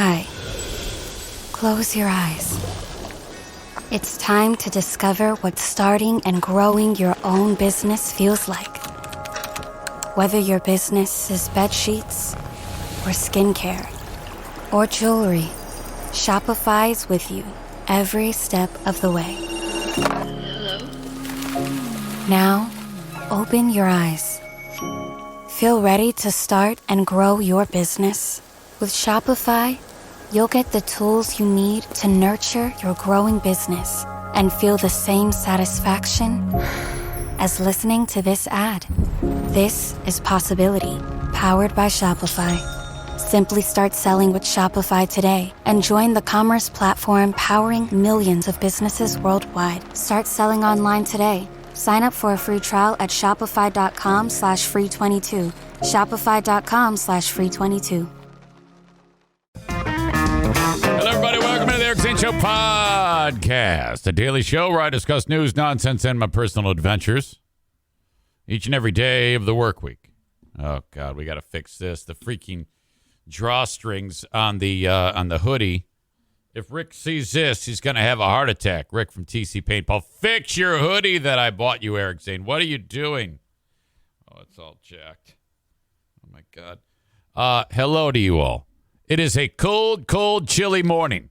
Hi. Close your eyes. It's time to discover what starting and growing your own business feels like. Whether your business is bed sheets or skincare or jewelry, Shopify's with you every step of the way. Hello? Now, open your eyes. Feel ready to start and grow your business? With Shopify, you'll get the tools you need to nurture your growing business and feel the same satisfaction as listening to this ad. This is Possibility, powered by Shopify. Simply start selling with Shopify today and join the commerce platform powering millions of businesses worldwide. Start selling online today. Sign up for a free trial at shopify.com/free22. Shopify.com/free22. Hello, everybody. Welcome to the Eric Saint Show podcast, a daily show where I discuss news, nonsense, and my personal adventures each and every day of the work week. Oh, God, we got to fix this. The freaking drawstrings on the hoodie. If Rick sees this, he's going to have a heart attack. Rick from TC Paintball. Fix your hoodie that I bought you, Eric Zane. What are you doing? Oh, it's all jacked. Oh, my God. Hello to you all. It is a cold, chilly morning.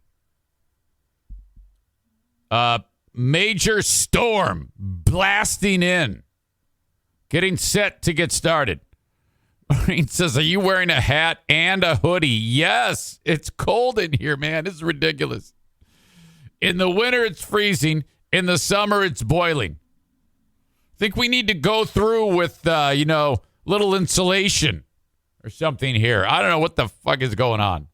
Major storm blasting in. Getting set to get started. Maureen says, are you wearing a hat and a hoodie? Yes, it's cold in here, man. It's ridiculous. In the winter, it's freezing. In the summer, it's boiling. I think we need to go through with, little insulation or something here. I don't know what the fuck is going on.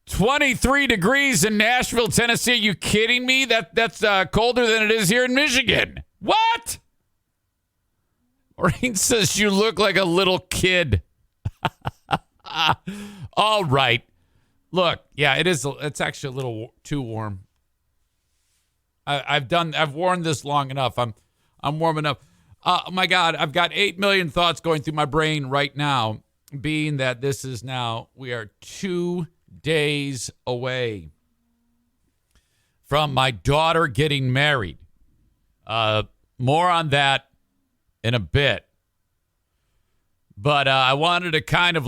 23 degrees in Nashville, Tennessee. Are you kidding me? That's colder than it is here in Michigan. What? Maureen says you look like a little kid. All right. Look, yeah, it is. It's actually a little too warm. I've worn this long enough. I'm warm enough. Oh my God, I've got 8 million thoughts going through my brain right now, being that we are 2 days away from my daughter getting married. More on that in a bit. But I wanted to kind of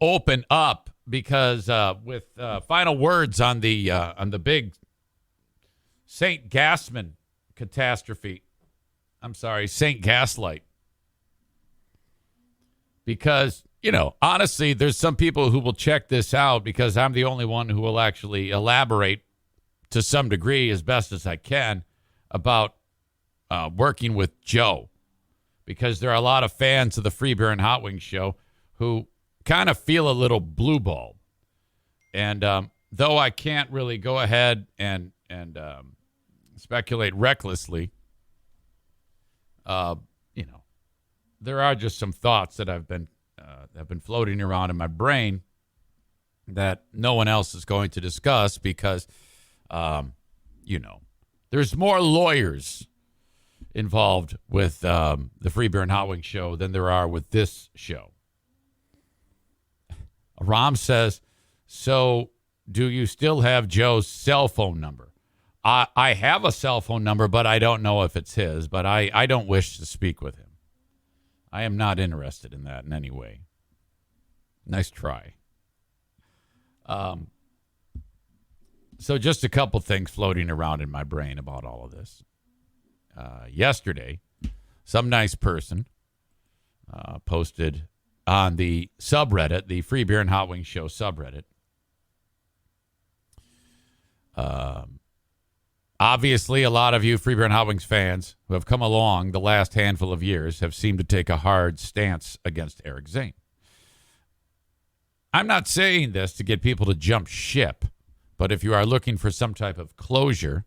open up because with final words on the big Saint Gasman catastrophe. I'm sorry, Saint Gaslight. Because, honestly, there's some people who will check this out because I'm the only one who will actually elaborate to some degree as best as I can about working with Joe. Because there are a lot of fans of the Free Beer and Hot Wings show who kind of feel a little blue balled. And though I can't really go ahead and speculate recklessly, there are just some thoughts that have been floating around in my brain that no one else is going to discuss because, there's more lawyers involved with the Free Beer and Hot Wings show than there are with this show. Ram says, so do you still have Joe's cell phone number? I have a cell phone number, but I don't know if it's his, but I don't wish to speak with him. I am not interested in that in any way. Nice try. So just a couple things floating around in my brain about all of this. Yesterday, some nice person posted on the subreddit, the Free Beer and Hot Wings show subreddit. Obviously, a lot of you Free Beer and Hot Wings fans who have come along the last handful of years have seemed to take a hard stance against Eric Zane. I'm not saying this to get people to jump ship, but if you are looking for some type of closure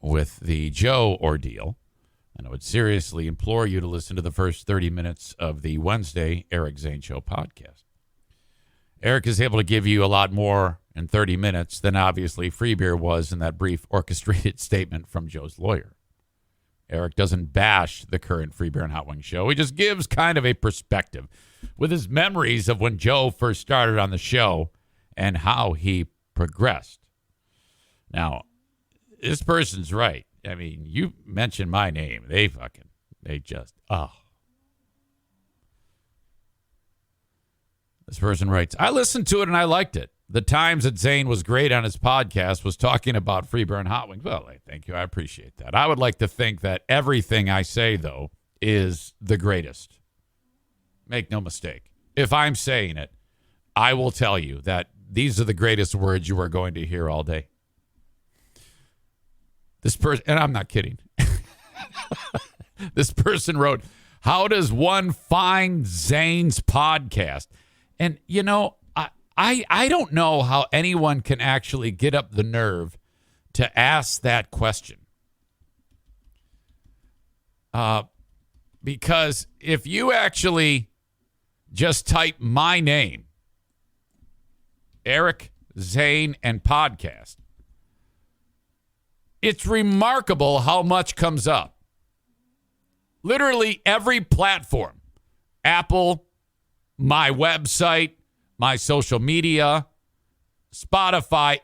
with the Joe ordeal, and I would seriously implore you to listen to the first 30 minutes of the Wednesday Eric Zane Show podcast. Eric is able to give you a lot more in 30 minutes than obviously Free Beer was in that brief orchestrated statement from Joe's lawyer. Eric doesn't bash the current Free Beer and Hot Wings show. He just gives kind of a perspective with his memories of when Joe first started on the show and how he progressed. Now, this person's right. I mean, you mentioned my name. They just. This person writes, I listened to it and I liked it. The times that Zane was great on his podcast was talking about free burn hot wings. Well, thank you. I appreciate that. I would like to think that everything I say, though, is the greatest. Make no mistake. If I'm saying it, I will tell you that these are the greatest words you are going to hear all day. This person, and I'm not kidding. This person wrote, how does one find Zane's podcast? And, you know, I don't know how anyone can actually get up the nerve to ask that question. Because if you actually just type my name, Eric, Zane, and podcast, it's remarkable how much comes up. Literally every platform, Apple, my website, my social media, Spotify.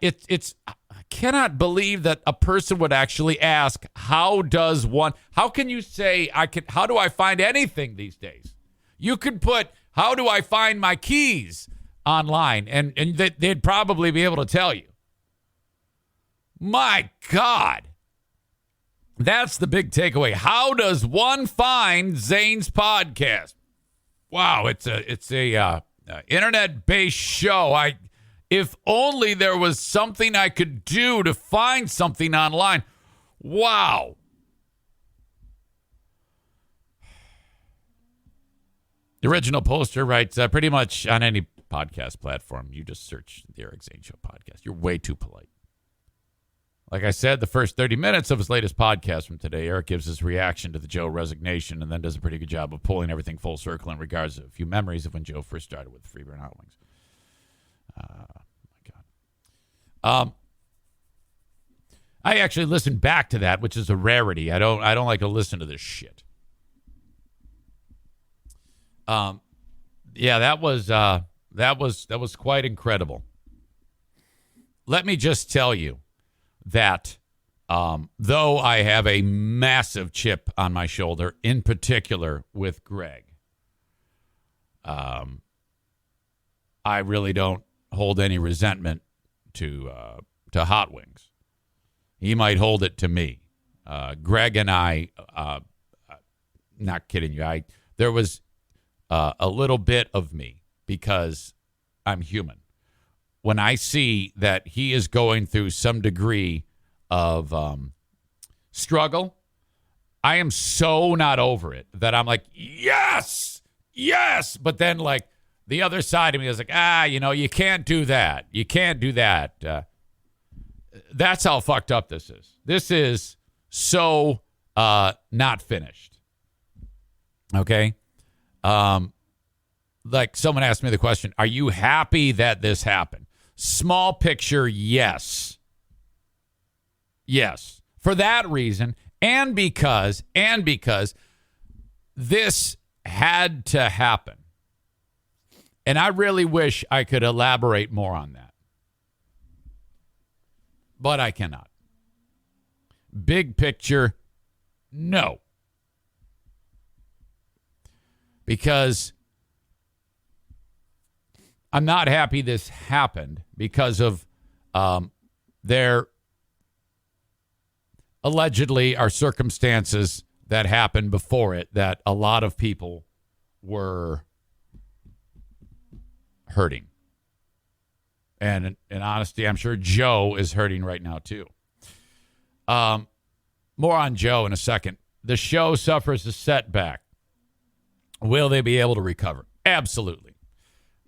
I cannot believe that a person would actually ask, how can you say how do I find anything these days? You could put, how do I find my keys online? And they'd probably be able to tell you. My God. That's the big takeaway. How does one find Zane's podcast? Wow, it's a internet-based show. If only there was something I could do to find something online. Wow. The original poster writes, pretty much on any podcast platform, you just search the Eric Zane Show podcast. You're way too polite. Like I said, the first 30 minutes of his latest podcast from today, Eric gives his reaction to the Joe resignation and then does a pretty good job of pulling everything full circle in regards to a few memories of when Joe first started with Free Burn Hot Wings. My God. I actually listened back to that, which is a rarity. I don't like to listen to this shit. Yeah, that was quite incredible. Let me just tell you that though I have a massive chip on my shoulder, in particular with Greg, I really don't hold any resentment to Hot Wings. He might hold it to me. Greg and I, not kidding you, there was a little bit of me, because I'm human. When I see that he is going through some degree of struggle, I am so not over it that I'm like, yes. But then, like, the other side of me is like, you can't do that. You can't do that. That's how fucked up this is. This is so not finished. Okay? Like, someone asked me the question, are you happy that this happened? Small picture, yes. Yes. For that reason, and because this had to happen. And I really wish I could elaborate more on that. But I cannot. Big picture, no. Because I'm not happy this happened because of there allegedly are circumstances that happened before it that a lot of people were hurting. And in honesty, I'm sure Joe is hurting right now too. More on Joe in a second. The show suffers a setback. Will they be able to recover? Absolutely.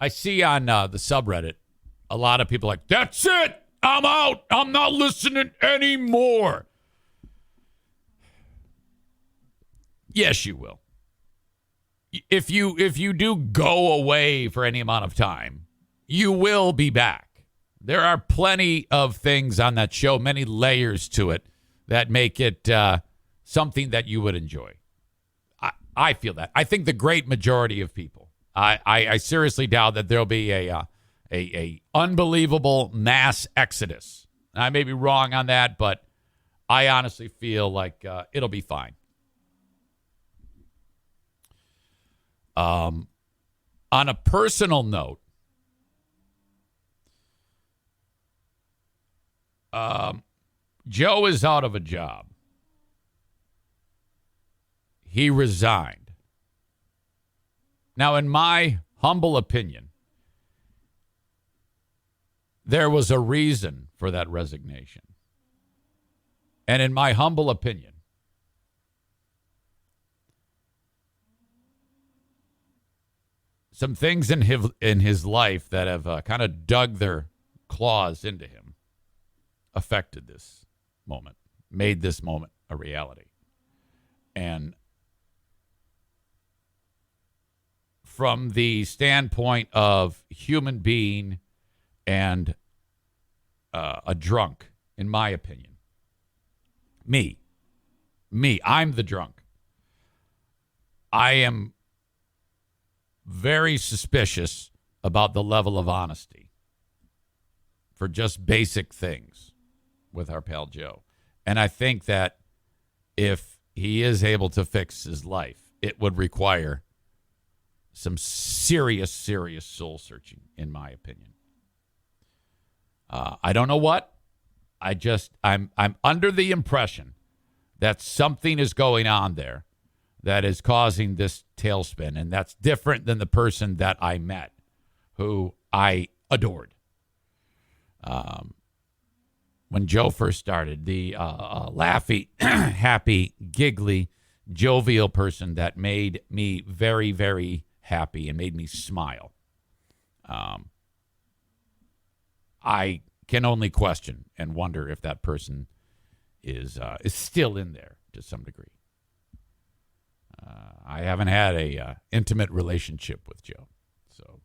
I see on the subreddit a lot of people like, that's it. I'm out. I'm not listening anymore. Yes, you will. If you do go away for any amount of time, you will be back. There are plenty of things on that show, many layers to it that make it something that you would enjoy. I feel that. I think the great majority of people. I seriously doubt that there'll be a a unbelievable mass exodus. I may be wrong on that, but I honestly feel like it'll be fine. On a personal note, Joe is out of a job. He resigned. Now, in my humble opinion, there was a reason for that resignation. And in my humble opinion, some things in his life that have kind of dug their claws into him affected this moment, made this moment a reality. And from the standpoint of human being and a drunk, in my opinion, me, I'm the drunk. I am very suspicious about the level of honesty for just basic things with our pal Joe. And I think that if he is able to fix his life, it would require some serious soul searching, in my opinion. I don't know what. I'm under the impression that something is going on there that is causing this tailspin, and that's different than the person that I met, who I adored. When Joe first started, the laughy, happy, giggly, jovial person that made me very, very happy and made me smile. I can only question and wonder if that person is still in there to some degree. I haven't had a intimate relationship with Joe, so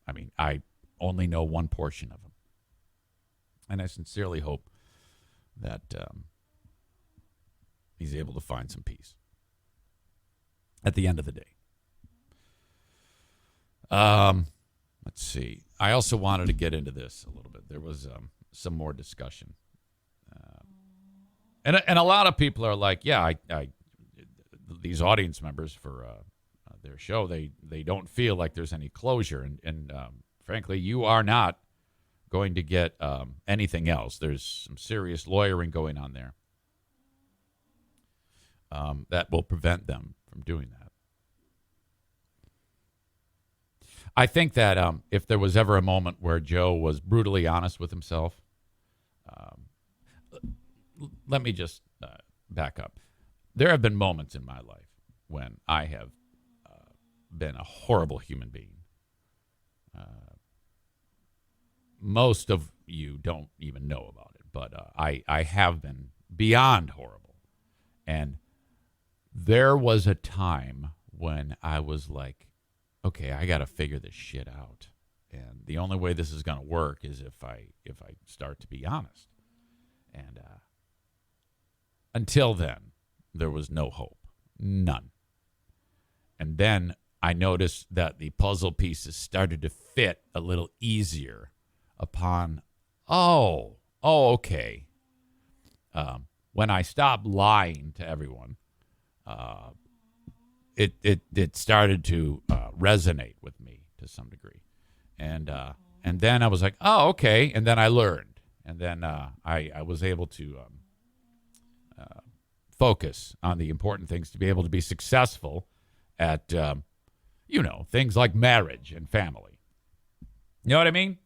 I mean, I only know one portion of him, and I sincerely hope that he's able to find some peace at the end of the day. Let's see. I also wanted to get into this a little bit. There was some more discussion, and a lot of people are like, "Yeah, I these audience members for their show, they don't feel like there's any closure, and frankly, you are not going to get anything else. There's some serious lawyering going on there that will prevent them from doing that." I think that if there was ever a moment where Joe was brutally honest with himself, let me just back up. There have been moments in my life when I have been a horrible human being. Most of you don't even know about it, but I have been beyond horrible. And there was a time when I was like, okay, I got to figure this shit out. And the only way this is going to work is if I start to be honest. And until then, there was no hope. None. And then I noticed that the puzzle pieces started to fit a little easier upon, okay. When I stopped lying to everyone, it started to resonate with me to some degree. And then I was like, oh, okay. And then I learned. And then I was able to focus on the important things to be able to be successful at, things like marriage and family. You know what I mean?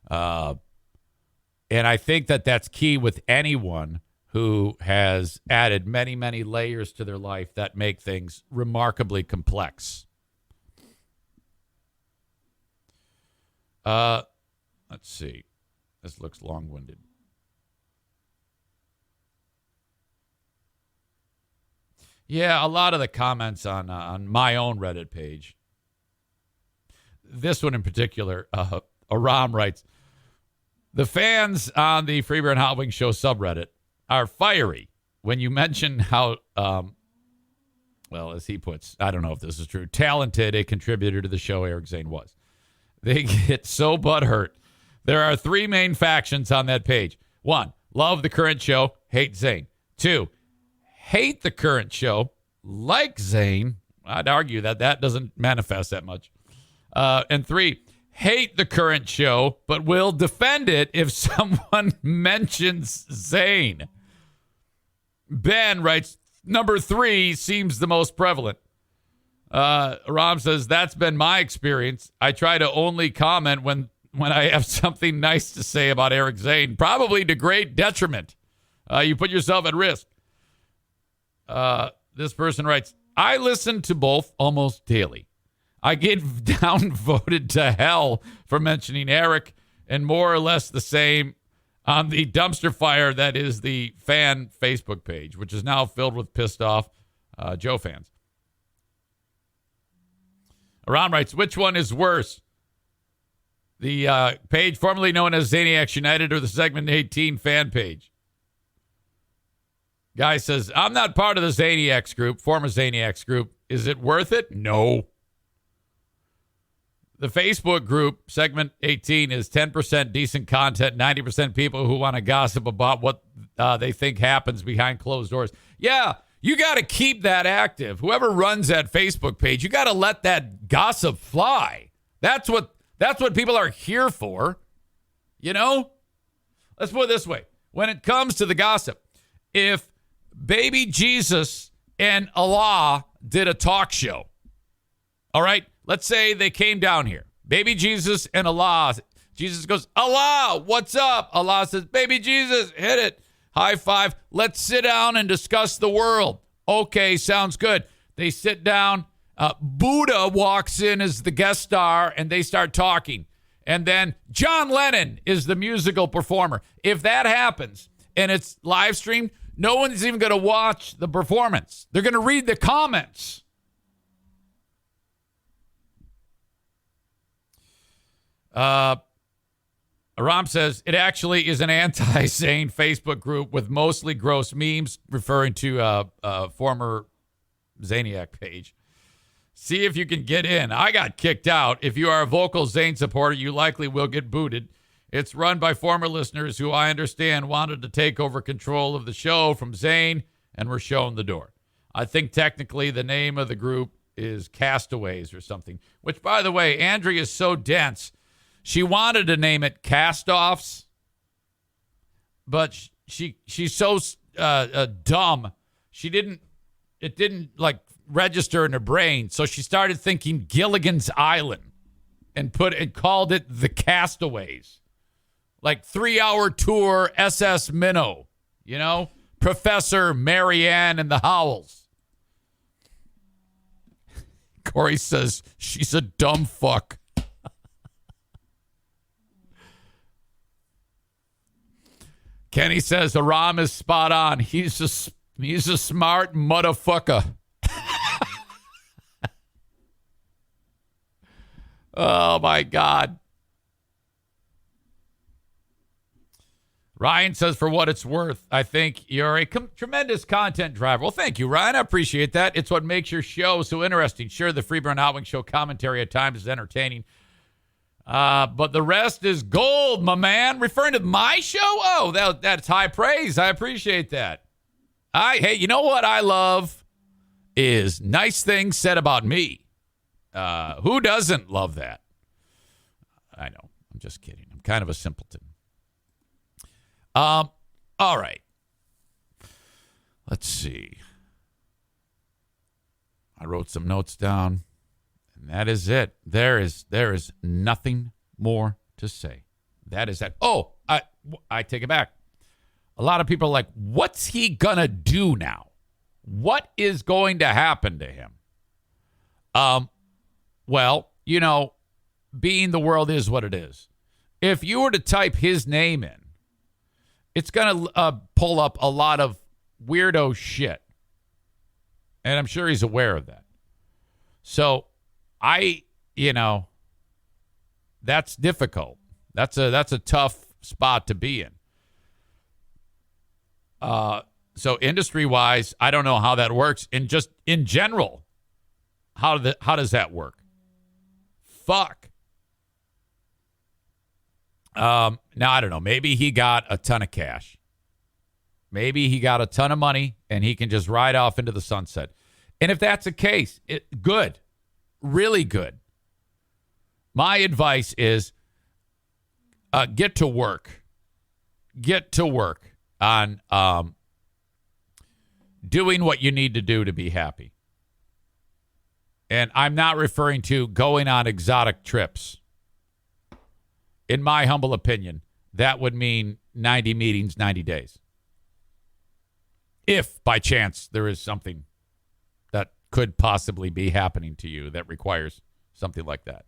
And I think that that's key with anyone who has added many, many layers to their life that make things remarkably complex. Let's see. This looks long-winded. Yeah, a lot of the comments on my own Reddit page. This one in particular, Aram writes, the fans on the Free Beer and Hot Wings Show subreddit are fiery when you mention how, as he puts, I don't know if this is true, talented a contributor to the show Eric Zane was. They get so butthurt. There are 3 main factions on that page. 1, love the current show, hate Zane. 2, hate the current show, like Zane. I'd argue that doesn't manifest that much. And 3, hate the current show, but will defend it if someone mentions Zane. Ben writes, number 3 seems the most prevalent. Ram says, that's been my experience. I try to only comment when I have something nice to say about Eric Zane, probably to great detriment. You put yourself at risk. This person writes, I listen to both almost daily. I get downvoted to hell for mentioning Eric, and more or less the same on the dumpster fire that is the fan Facebook page, which is now filled with pissed off Joe fans. Aram writes, which one is worse? The page formerly known as Zaniacs United or the Segment 18 fan page? Guy says, I'm not part of the Zaniacs group, former Zaniacs group. Is it worth it? No. The Facebook group, Segment 18, is 10% decent content, 90% people who want to gossip about what they think happens behind closed doors. Yeah, you got to keep that active. Whoever runs that Facebook page, you got to let that gossip fly. That's what people are here for. You know? Let's put it this way. When it comes to the gossip, if baby Jesus and Allah did a talk show, all right? Let's say they came down here. Baby Jesus and Allah. Jesus goes, Allah, what's up? Allah says, baby Jesus, hit it. High five. Let's sit down and discuss the world. Okay, sounds good. They sit down. Buddha walks in as the guest star, and they start talking. And then John Lennon is the musical performer. If that happens and it's live streamed, no one's even going to watch the performance. They're going to read the comments. Aram says, it actually is an anti-Zane Facebook group with mostly gross memes referring to a former Zaniac page. See if you can get in. I got kicked out. If you are a vocal Zane supporter, you likely will get booted. It's run by former listeners who I understand wanted to take over control of the show from Zane and were shown the door. I think technically the name of the group is Castaways or something, which, by the way, Andrea is so dense. She wanted to name it Cast-Offs, but she's so dumb. It didn't like register in her brain. So she started thinking Gilligan's Island and called it the Castaways. Like 3-hour tour SS Minnow, you know, Professor Marianne and the Howells. Corey says she's a dumb fuck. Kenny says Aram is spot on. He's a smart motherfucker. Oh, my God. Ryan says, for what it's worth, I think you're a tremendous content driver. Well, thank you, Ryan. I appreciate that. It's what makes your show so interesting. Sure, the Freeburn Outwing Show commentary at times is entertaining. But the rest is gold, my man. Referring to my show? Oh, that's high praise. I appreciate that. Hey, you know what I love is nice things said about me. Who doesn't love that? I know. I'm just kidding. I'm kind of a simpleton. All right. Let's see. I wrote some notes down. And that is it. There is nothing more to say. That is that. Oh, I take it back. A lot of people are like, what's he going to do now? What is going to happen to him? Well, you know, being the world is what it is. If you were to type his name in, it's going to pull up a lot of weirdo shit. And I'm sure he's aware of that. So that's difficult. That's a tough spot to be in. So industry-wise, I don't know how that works. And just in general, how does that work? Fuck. Now, I don't know. Maybe he got a ton of cash. Maybe he got a ton of money and he can just ride off into the sunset. And if that's the case, good. Really good. My advice is get to work. Get to work on doing what you need to do to be happy. And I'm not referring to going on exotic trips. In my humble opinion, that would mean 90 meetings, 90 days. If, by chance, there is something that could possibly be happening to you that requires something like that.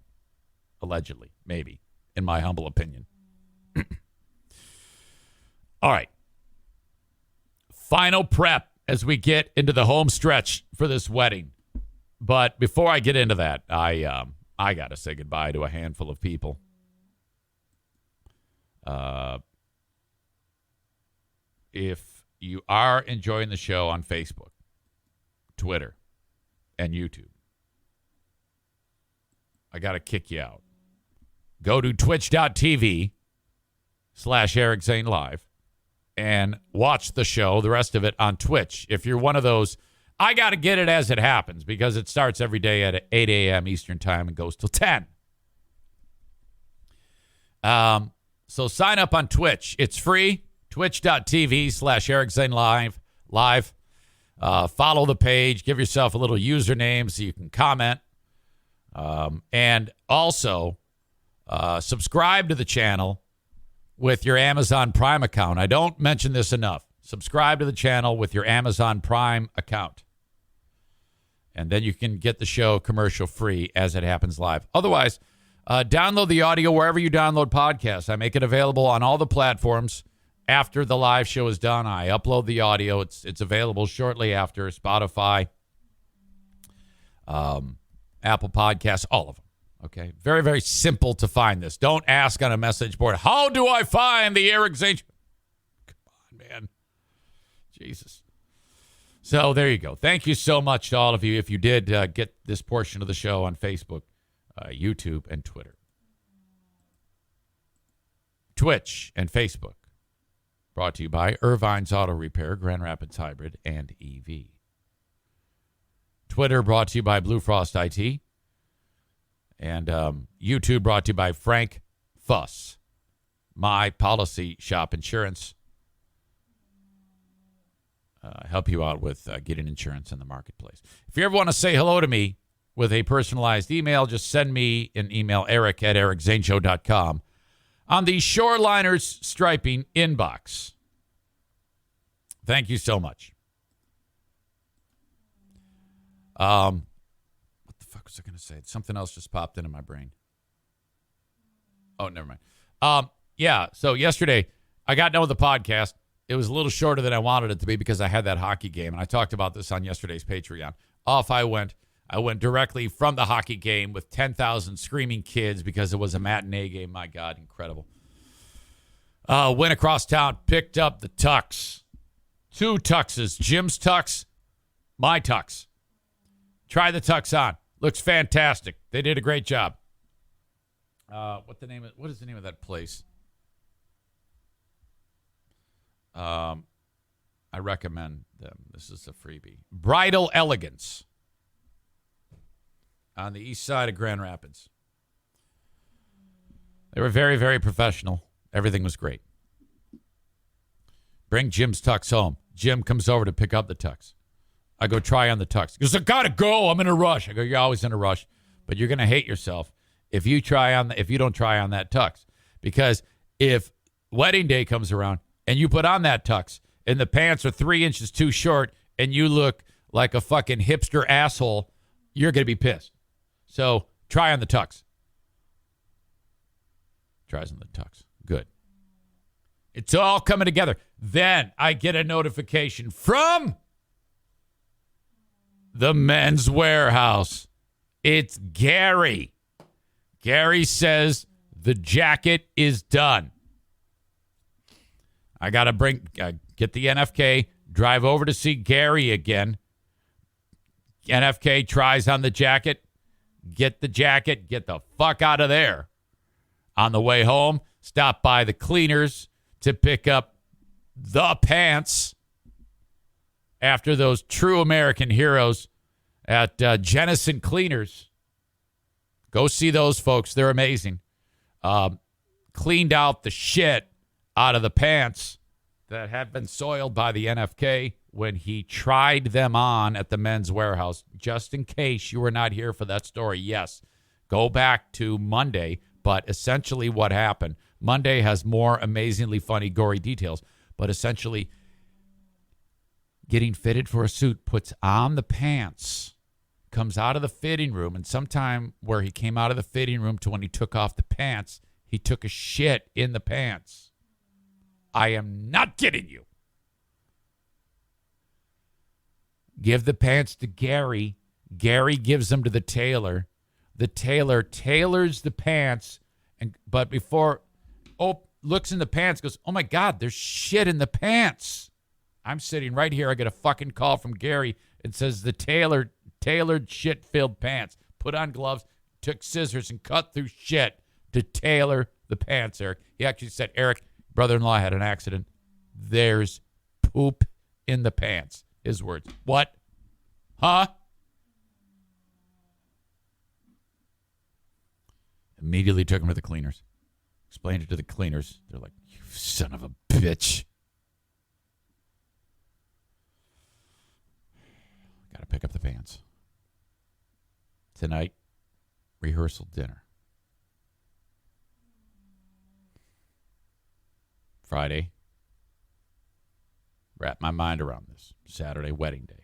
Allegedly, maybe, in my humble opinion. All right. Final prep as we get into the home stretch for this wedding. But before I get into that, I got to say goodbye to a handful of people. If you are enjoying the show on Facebook, Twitter, and YouTube, I got to kick you out. Go to twitch.tv/Eric Zane Live and watch the show, the rest of it on Twitch. If you're one of those, I got to get it as it happens because it starts every day at 8 a.m. Eastern time and goes till 10. So sign up on Twitch. It's free. Twitch.tv/Eric Zane Live. Follow the page. Give yourself a little username so you can comment. And also subscribe to the channel with your Amazon Prime account. I don't mention this enough. Subscribe to the channel with your Amazon Prime account. And then you can get the show commercial free as it happens live. Otherwise, download the audio wherever you download podcasts. I make it available on all the platforms. After the live show is done, I upload the audio. It's available shortly after Spotify, Apple Podcasts, all of them. Okay? Very, very simple to find this. Don't ask on a message board, how do I find the Eric Zane? Come on, man. Jesus. So there you go. Thank you so much to all of you if you did get this portion of the show on Facebook, YouTube, and Twitter. Twitch and Facebook. Brought to you by Irvine's Auto Repair, Grand Rapids Hybrid, and EV. Twitter brought to you by Blue Frost IT. And YouTube brought to you by Frank Fuss, My Policy Shop Insurance. Help you out with getting insurance in the marketplace. If you ever want to say hello to me with a personalized email, just send me an email, eric@ericzaneshow.com, on the Shoreliners Striping inbox. Thank you so much. What the fuck was I going to say? Something else just popped into my brain. Oh, never mind. Yeah, so yesterday I got done with the podcast. It was a little shorter than I wanted it to be because I had that hockey game, and I talked about this on yesterday's Patreon. Off I went. I went directly from the hockey game with 10,000 screaming kids because it was a matinee game. My God, incredible. Went across town, picked up the tux. 2 tuxes. Jim's tux, my tux. Try the tux on. Looks fantastic. They did a great job. What is the name of that place? I recommend them. This is a freebie. Bridal Elegance on the east side of Grand Rapids. They were very, very professional. Everything was great. Bring Jim's tux home. Jim comes over to pick up the tux. I go try on the tux. He goes, I gotta go. I'm in a rush. I go, you're always in a rush, but you're gonna hate yourself if you don't try on that tux. Because if wedding day comes around and you put on that tux and the pants are 3 inches too short and you look like a fucking hipster asshole, you're gonna be pissed. So try on the tux. Tries on the tux. Good. It's all coming together. Then I get a notification from the Men's Warehouse. It's Gary. Gary says the jacket is done. I got to get the NFK, drive over to see Gary again. NFK tries on the jacket, get the fuck out of there. On the way home, Stop by the cleaners to pick up the pants after those true American heroes at Jennison Cleaners. Go see those folks. They're amazing. Cleaned out the shit out of the pants that had been soiled by the NFK when he tried them on at the Men's Warehouse. Just in case you were not here for that story, yes, go back to Monday. But essentially what happened, Monday has more amazingly funny, gory details. But essentially, getting fitted for a suit, puts on the pants, comes out of the fitting room, and sometime where he came out of the fitting room to when he took off the pants, he took a shit in the pants. I am not kidding you. Give the pants to Gary. Gary gives them to the tailor. The tailor tailors the pants, but before looks in the pants, goes, oh my God, there's shit in the pants. I'm sitting right here. I get a fucking call from Gary. It says the tailor tailored shit-filled pants. Put on gloves, took scissors, and cut through shit to tailor the pants, Eric. He actually said, Eric, brother-in-law had an accident. There's poop in the pants. His words. What? Huh? Immediately took him to the cleaners. Explained it to the cleaners. They're like, you son of a bitch. Got to pick up the pants. Tonight, rehearsal dinner. Friday, wrap my mind around this. Saturday, wedding day.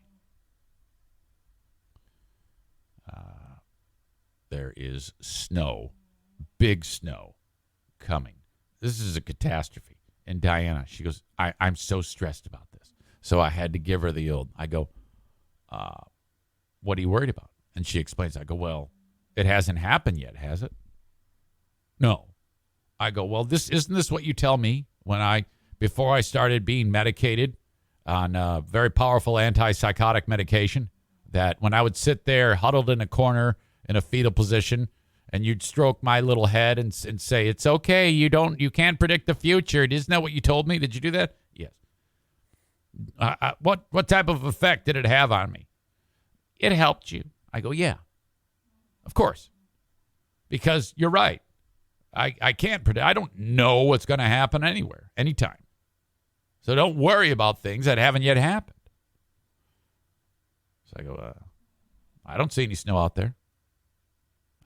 There is snow, big snow coming. This is a catastrophe. And Diana, she goes, I'm so stressed about this. So I had to give her the old, I go, what are you worried about? And she explains, I go, well, it hasn't happened yet, has it? No. I go, well, isn't this what you tell me before I started being medicated on very powerful antipsychotic medication, that when I would sit there huddled in a corner in a fetal position and you'd stroke my little head and say, it's okay, you can't predict the future. Isn't that what you told me? Did you do that? Yes. What type of effect did it have on me? It helped you. I go, yeah, of course, because you're right. I can't predict. I don't know what's going to happen anywhere, anytime. So don't worry about things that haven't yet happened. So I go, I don't see any snow out there.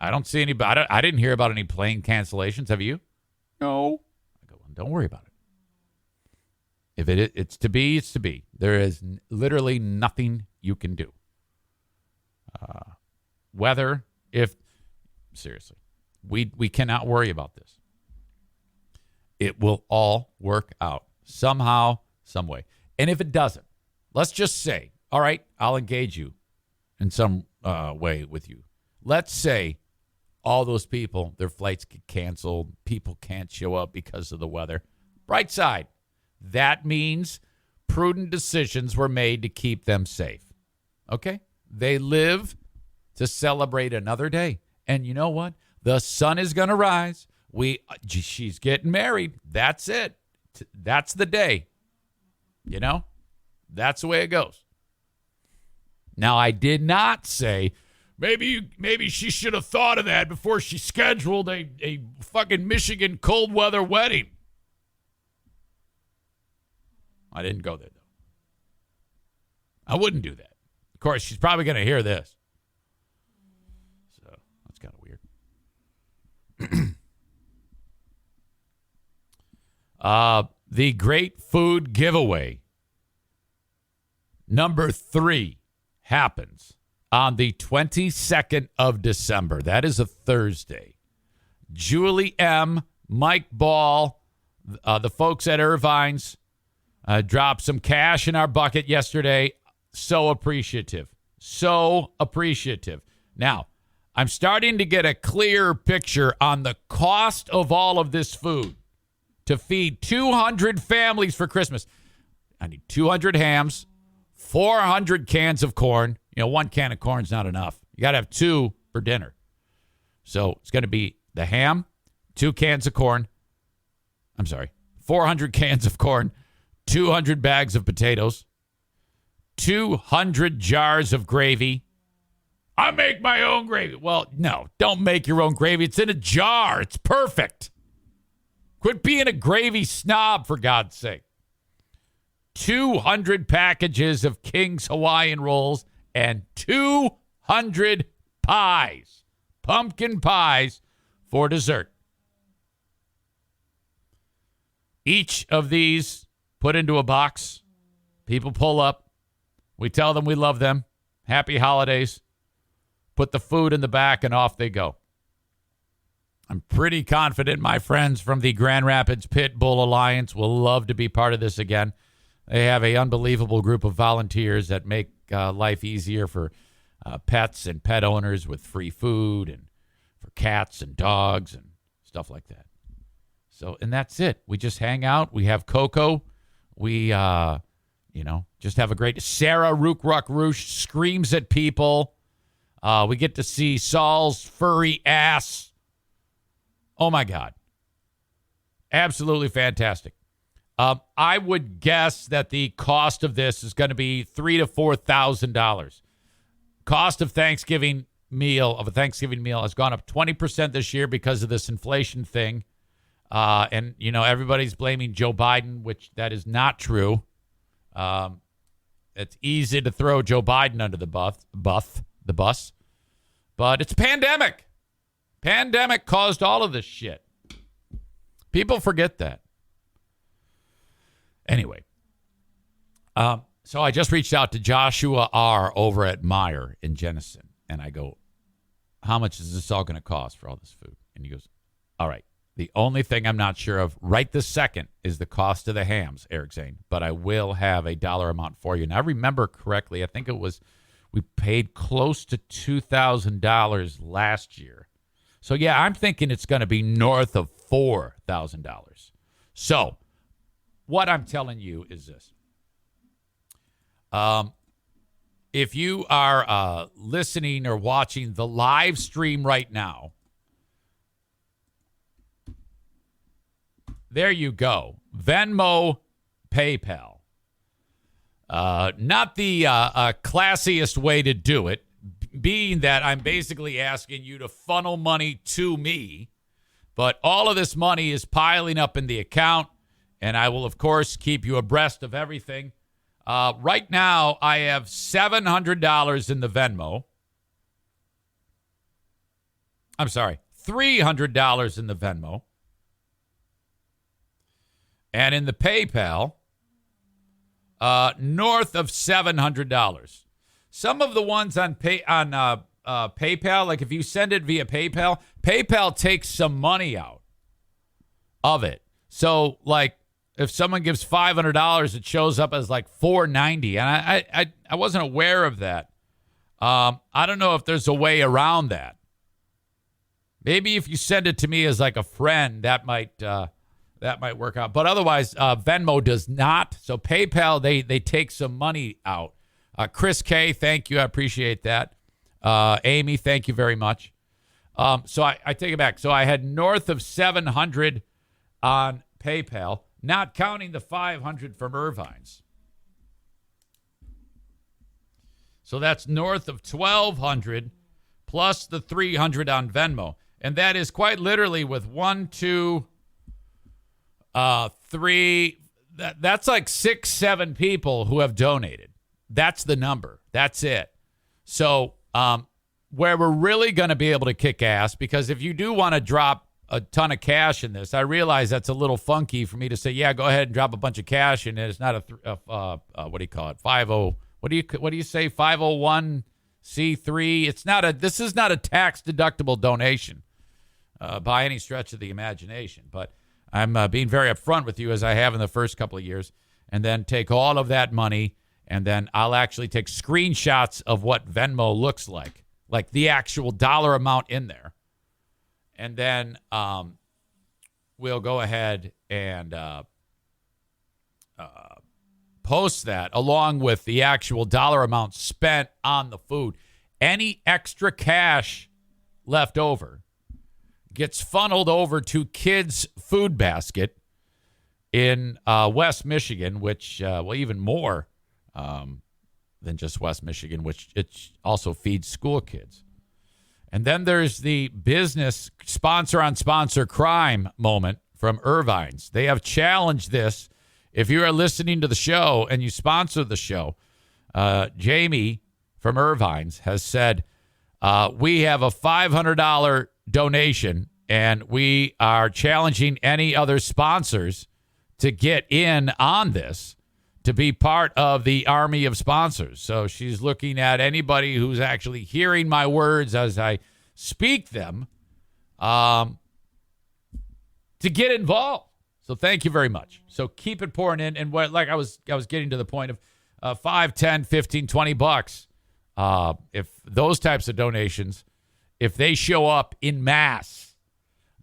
I don't see any. I didn't hear about any plane cancellations. Have you? No. I go, well, don't worry about it. If it's to be, it's to be. There is literally nothing you can do. Seriously, we cannot worry about this. It will all work out somehow, some way. And if it doesn't, let's just say, all right, I'll engage you in some way with you. Let's say all those people, their flights get canceled. People can't show up because of the weather. Bright side, that means prudent decisions were made to keep them safe. Okay? They live to celebrate another day. And you know what? The sun is going to rise. She's getting married. That's it. That's the day. You know? That's the way it goes. Now, I did not say, maybe she should have thought of that before she scheduled a fucking Michigan cold weather wedding. I didn't go there, though. I wouldn't do that. Of course, she's probably going to hear this. So, that's kind of weird. The Great Food Giveaway, number 3, happens on the 22nd of December. That is a Thursday. Julie M., Mike Ball, the folks at Irvine's dropped some cash in our bucket yesterday. So appreciative. So appreciative. Now, I'm starting to get a clearer picture on the cost of all of this food to feed 200 families for Christmas. I need 200 hams, 400 cans of corn. You know, 1 can of corn is not enough. You got to have 2 for dinner. So it's going to be the ham, 2 cans of corn, I'm sorry, 400 cans of corn, 200 bags of potatoes, 200 jars of gravy. I make my own gravy. Well, no, don't make your own gravy. It's in a jar. It's perfect. Quit being a gravy snob, for God's sake. 200 packages of King's Hawaiian rolls and 200 pies, pumpkin pies for dessert. Each of these put into a box. People pull up. We tell them we love them. Happy holidays. Put the food in the back and off they go. I'm pretty confident my friends from the Grand Rapids Pit Bull Alliance will love to be part of this again. They have an unbelievable group of volunteers that make life easier for pets and pet owners with free food and for cats and dogs and stuff like that. So, and that's it. We just hang out. We have cocoa. We, just have a great... Sarah Rook Roosh screams at people. We get to see Saul's furry ass. Oh, my God. Absolutely fantastic. I would guess that the cost of this is going to be $3,000 to $4,000. Cost of a Thanksgiving meal has gone up 20% this year because of this inflation thing. And everybody's blaming Joe Biden, which that is not true. It's easy to throw Joe Biden under the bus, but it's a pandemic. Pandemic caused all of this shit. People forget that. Anyway, so I just reached out to Joshua R. over at Meijer in Jenison, and I go, how much is this all going to cost for all this food? And he goes, all right, the only thing I'm not sure of right this second is the cost of the hams, Eric Zane, but I will have a dollar amount for you. And I remember correctly, I think it was, we paid close to $2,000 last year. So, yeah, I'm thinking it's going to be north of $4,000. So, what I'm telling you is this. If you are listening or watching the live stream right now, there you go. Venmo, PayPal. Not the classiest way to do it, being that I'm basically asking you to funnel money to me. But all of this money is piling up in the account, and I will, of course, keep you abreast of everything. Right now, I have $700 in the Venmo. I'm sorry, $300 in the Venmo. And in the PayPal, north of $700. Some of the ones on PayPal, like if you send it via PayPal, PayPal takes some money out of it. So, like, if someone gives $500, it shows up as like $490, and I wasn't aware of that. I don't know if there's a way around that. Maybe if you send it to me as like a friend, that might work out. But otherwise, Venmo does not. So PayPal, they take some money out. Chris K, thank you. I appreciate that. Amy, thank you very much. So I take it back. So I had north of $700 on PayPal, not counting the $500 from Irvine's. So that's north of $1,200 plus the $300 on Venmo. And that is quite literally with 1, 2, 3. That's like 6, 7 people who have donated. That's the number. That's it. So where we're really going to be able to kick ass, because if you do want to drop a ton of cash in this, I realize that's a little funky for me to say, yeah, go ahead and drop a bunch of cash in it. It's not what do you call it? 50. What do you say? 501c3. It's not this is not a tax deductible donation by any stretch of the imagination. But I'm being very upfront with you, as I have in the first couple of years, and then take all of that money, and then I'll actually take screenshots of what Venmo looks like the actual dollar amount in there. And then we'll go ahead and post that along with the actual dollar amount spent on the food. Any extra cash left over gets funneled over to Kids Food Basket, in West Michigan, which, even more than just West Michigan, which it also feeds school kids. And then there's the business sponsor-on-sponsor crime moment from Irvine's. They have challenged this. If you are listening to the show and you sponsor the show, Jamie from Irvine's has said, we have a $500 donation, and we are challenging any other sponsors to get in on this, to be part of the army of sponsors. So she's looking at anybody who's actually hearing my words as I speak them to get involved. So thank you very much. So keep it pouring in. And what, like I was getting to the point of 5, 10, 15, 20 bucks. If those types of donations, if they show up in mass,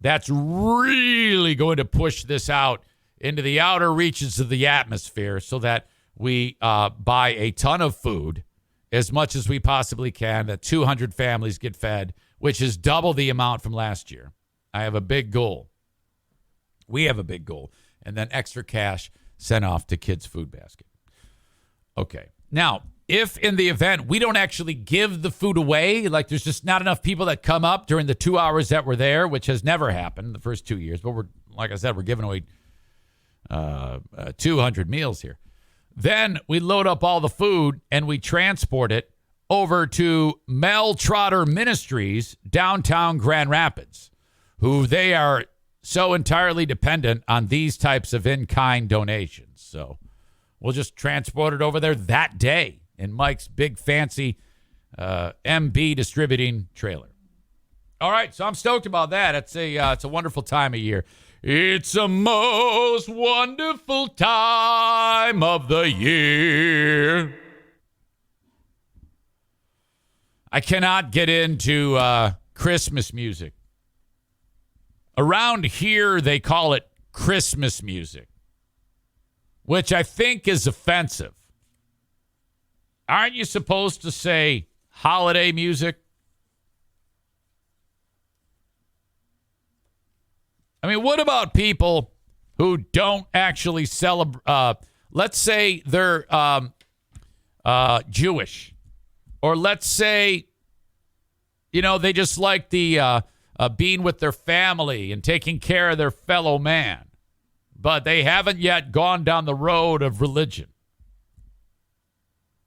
that's really going to push this out into the outer reaches of the atmosphere so that we buy a ton of food, as much as we possibly can, that 200 families get fed, which is double the amount from last year. I have a big goal. We have a big goal. And then extra cash sent off to Kids Food Basket. Okay. Now, if in the event we don't actually give the food away, like there's just not enough people that come up during the 2 hours that we're there, which has never happened the first 2 years, but like I said, we're giving away 200 meals here. Then we load up all the food and we transport it over to Mel Trotter Ministries, downtown Grand Rapids, who they are so entirely dependent on these types of in-kind donations. So we'll just transport it over there that day in Mike's big fancy MB distributing trailer. All right, so I'm stoked about that. It's a wonderful time of year. It's a most wonderful time of the year. I cannot get into Christmas music. Around here, they call it Christmas music, which I think is offensive. Aren't you supposed to say holiday music? I mean, what about people who don't actually celebrate? Let's say they're Jewish, or let's say, they just like the being with their family and taking care of their fellow man, but they haven't yet gone down the road of religion.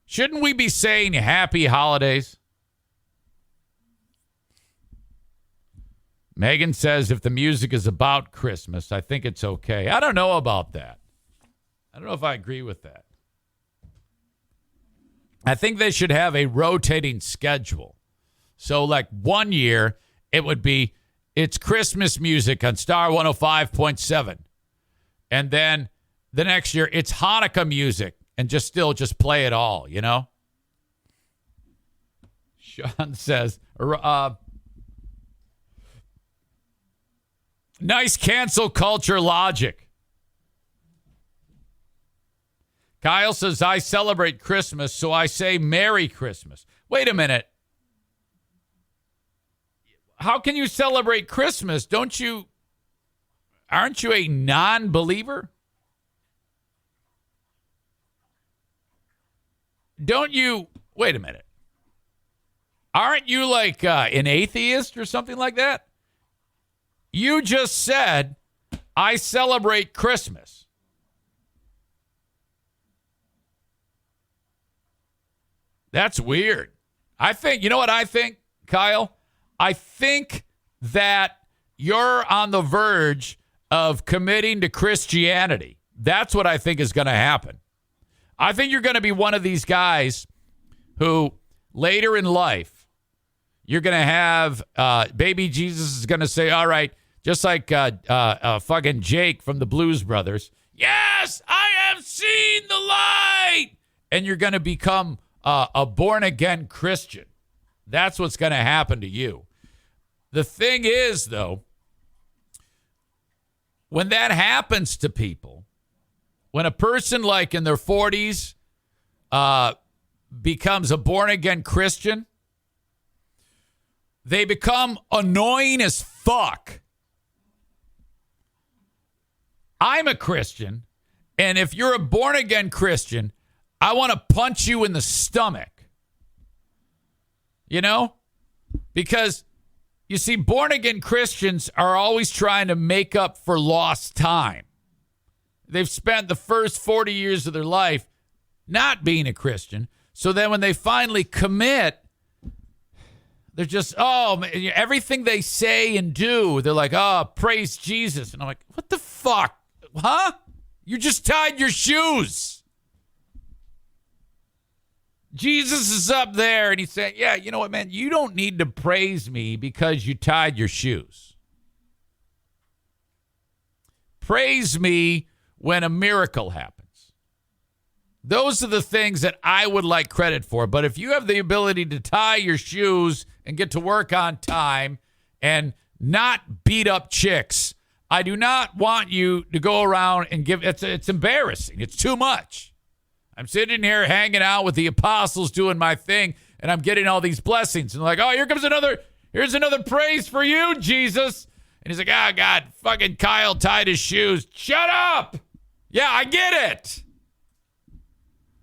Shouldn't we be saying happy holidays? Megan says if the music is about Christmas, I think it's okay. I don't know about that. I don't know if I agree with that. I think they should have a rotating schedule. So like 1 year, it would be, it's Christmas music on Star 105.7. And then the next year, it's Hanukkah music and just play it all, Sean says, nice cancel culture logic. Kyle says, I celebrate Christmas, so I say Merry Christmas. Wait a minute. How can you celebrate Christmas? Aren't you a non-believer? Wait a minute. Aren't you like an atheist or something like that? You just said, I celebrate Christmas. That's weird. I think, you know what I think, Kyle? I think that you're on the verge of committing to Christianity. That's what I think is going to happen. I think you're going to be one of these guys who later in life, you're going to have baby Jesus is going to say, all right, just like fucking Jake from the Blues Brothers, yes, I have seen the light. And you're going to become a born-again Christian. That's what's going to happen to you. The thing is, though, when that happens to people, when a person like in their 40s becomes a born-again Christian, they become annoying as fuck. I'm a Christian, and if you're a born-again Christian, I want to punch you in the stomach. You know? Because, you see, born-again Christians are always trying to make up for lost time. They've spent the first 40 years of their life not being a Christian. So then when they finally commit, they're just, everything they say and do, they're like, praise Jesus. And I'm like, what the fuck? Huh? You just tied your shoes. Jesus is up there and he's saying, yeah, you know what, man? You don't need to praise me because you tied your shoes. Praise me when a miracle happens. Those are the things that I would like credit for. But if you have the ability to tie your shoes and get to work on time and not beat up chicks, I do not want you to go around and give, it's embarrassing. It's too much. I'm sitting here hanging out with the apostles doing my thing, and I'm getting all these blessings. And like, here's another praise for you, Jesus. And he's like, God, fucking Kyle tied his shoes. Shut up. Yeah, I get it.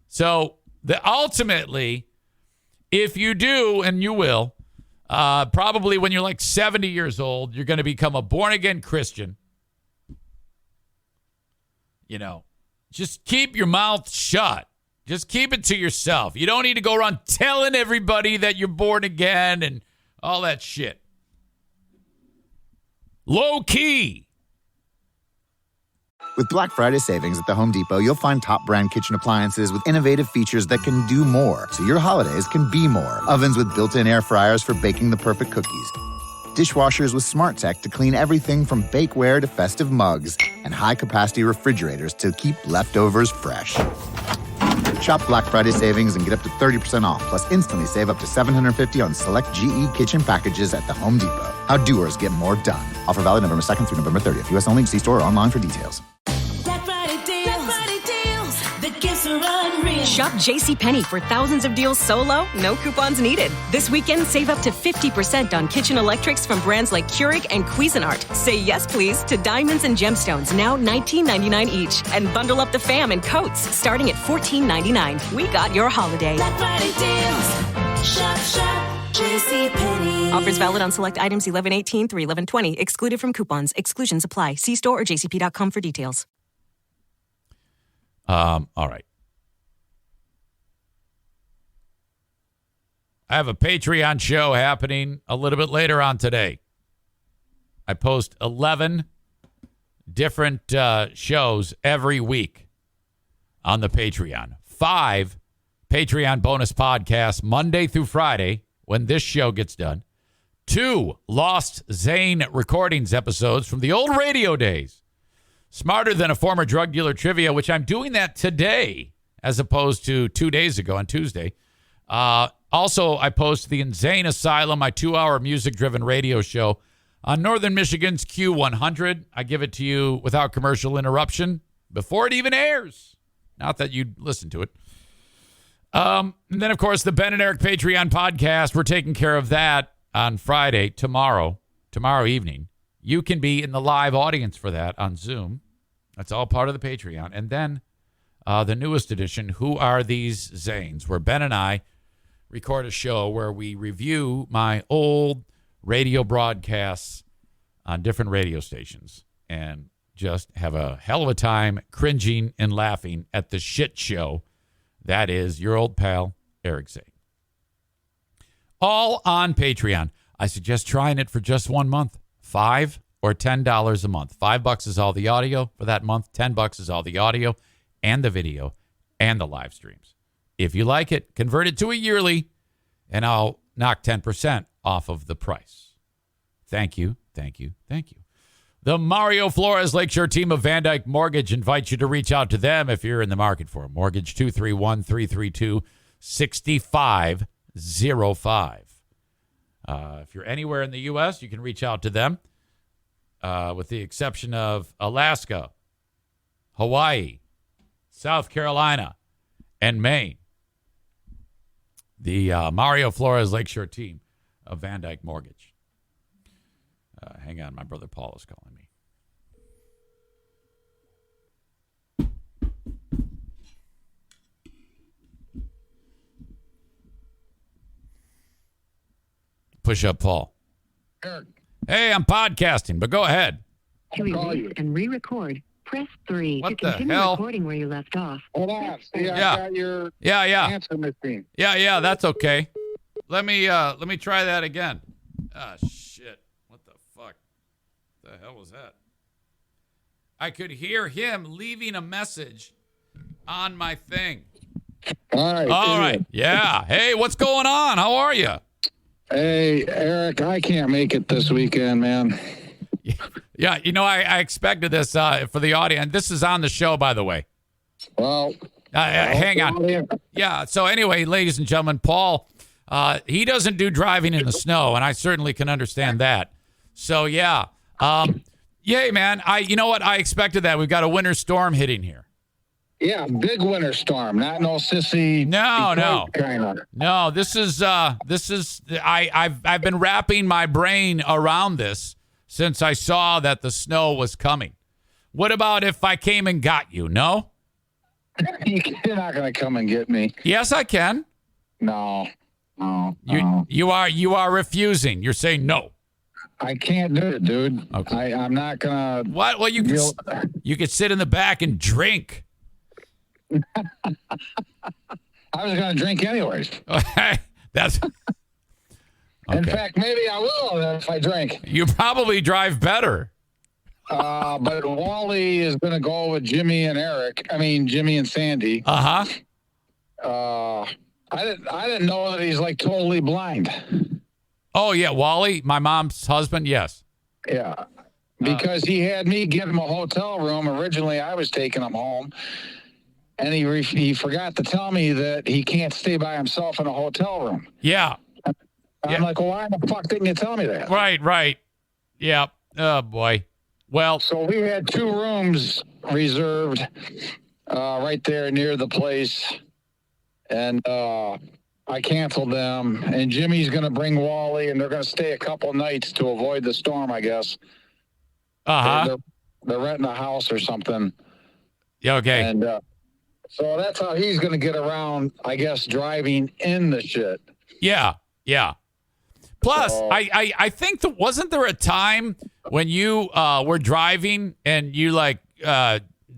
So ultimately, if you do, and you will, probably when you're like 70 years old, you're going to become a born-again Christian. You know, just keep your mouth shut. Just keep it to yourself. You don't need to go around telling everybody that you're born again and all that shit. Low key. With Black Friday savings at the Home Depot, you'll find top brand kitchen appliances with innovative features that can do more, so your holidays can be more. Ovens with built-in air fryers for baking the perfect cookies. Dishwashers with smart tech to clean everything from bakeware to festive mugs. And high-capacity refrigerators to keep leftovers fresh. Shop Black Friday savings and get up to 30% off, plus instantly save up to $750 on select GE kitchen packages at the Home Depot. How doers get more done. Offer valid November 2nd through November 30th. U.S. only. See store or online for details. Black Friday deals. The gifts are unreal. Shop JCPenney for thousands of deals so low, no coupons needed. This weekend, save up to 50% on kitchen electrics from brands like Keurig and Cuisinart. Say yes, please, to diamonds and gemstones, now $19.99 each. And bundle up the fam and coats, starting at $14.99. We got your holiday. Black Friday deals. Shop, JCPenney. Offers valid on select items 11/18 through 11/20. Excluded from coupons. Exclusions apply. See store or jcp.com for details. All right. I have a Patreon show happening a little bit later on today. I post 11 different shows every week on the Patreon. 5 Patreon bonus podcasts Monday through Friday when this show gets done. 2 Lost Zane recordings episodes from the old radio days. Smarter Than a Former Drug Dealer Trivia, which I'm doing that today as opposed to 2 days ago on Tuesday. Also, I post the Insane Asylum, my 2-hour music-driven radio show on Northern Michigan's Q100. I give it to you without commercial interruption before it even airs. Not that you'd listen to it. And then, of course, the Ben and Eric Patreon podcast. We're taking care of that on Friday, tomorrow evening. You can be in the live audience for that on Zoom. That's all part of the Patreon. And then the newest edition, Who Are These Zanes, where Ben and I record a show where we review my old radio broadcasts on different radio stations and just have a hell of a time cringing and laughing at the shit show that is your old pal, Eric Zane. All on Patreon. I suggest trying it for just 1 month. $5 or $10 a month. $5 is all the audio for that month. $10 is all the audio and the video and the live streams. If you like it, convert it to a yearly, and I'll knock 10% off of the price. Thank you, thank you, thank you. The Mario Flores Lakeshore team of Van Dyke Mortgage invites you to reach out to them if you're in the market for a mortgage. 231-332-6505. If you're anywhere in the U.S., you can reach out to them, with the exception of Alaska, Hawaii, South Carolina, and Maine. The Mario Flores Lakeshore team of Van Dyke Mortgage. Hang on, my brother Paul is calling me. Push-Up Paul. Eric. Hey, I'm podcasting, but go ahead. To erase and re-record, press 3 What to the continue hell? recording where you left off. Hold on. See, Yeah. I got your Yeah. answer machine. Yeah, that's okay. Let me try that again. Ah, shit. What the fuck? The hell was that? I could hear him leaving a message on my thing. All right. All idiot. right. Yeah. Hey, what's going on? How are you? Hey, Eric, I can't make it this weekend, man. Yeah, I expected this for the audience. This is on the show, by the way. Well, Hang on. Yeah. So anyway, ladies and gentlemen, Paul, he doesn't do driving in the snow, and I certainly can understand that. So yeah, yay, man. You know what? I expected that. We've got a winter storm hitting here. Yeah, big winter storm, not no sissy. No. Kind of. No, this is I've been wrapping my brain around this since I saw that the snow was coming. What about if I came and got you? No? You're not gonna come and get me. Yes, I can. No. You are refusing. You're saying no. I can't do it, dude. Okay. I'm not gonna. What? Well, you could sit in the back and drink. I was gonna drink anyways. That's. In Okay. fact, maybe I will if I drink. You probably drive better. But Wally is gonna go with Jimmy and Jimmy and Sandy. Uh-huh. I didn't know that he's like totally blind. Oh yeah, Wally, my mom's husband. Yes. Yeah, because he had me give him a hotel room. Originally, I was taking him home, and he forgot to tell me that he can't stay by himself in a hotel room. Yeah. I'm like, well, why the fuck didn't you tell me that? Right. Yeah. Oh boy. Well. So we had 2 rooms reserved right there near the place, and I canceled them. And Jimmy's going to bring Wally, and they're going to stay a couple nights to avoid the storm, I guess. Uh-huh. They're renting a house or something. Yeah. Okay. And so that's how he's going to get around, I guess, driving in the shit. Yeah. Plus, I think wasn't there a time when you were driving and you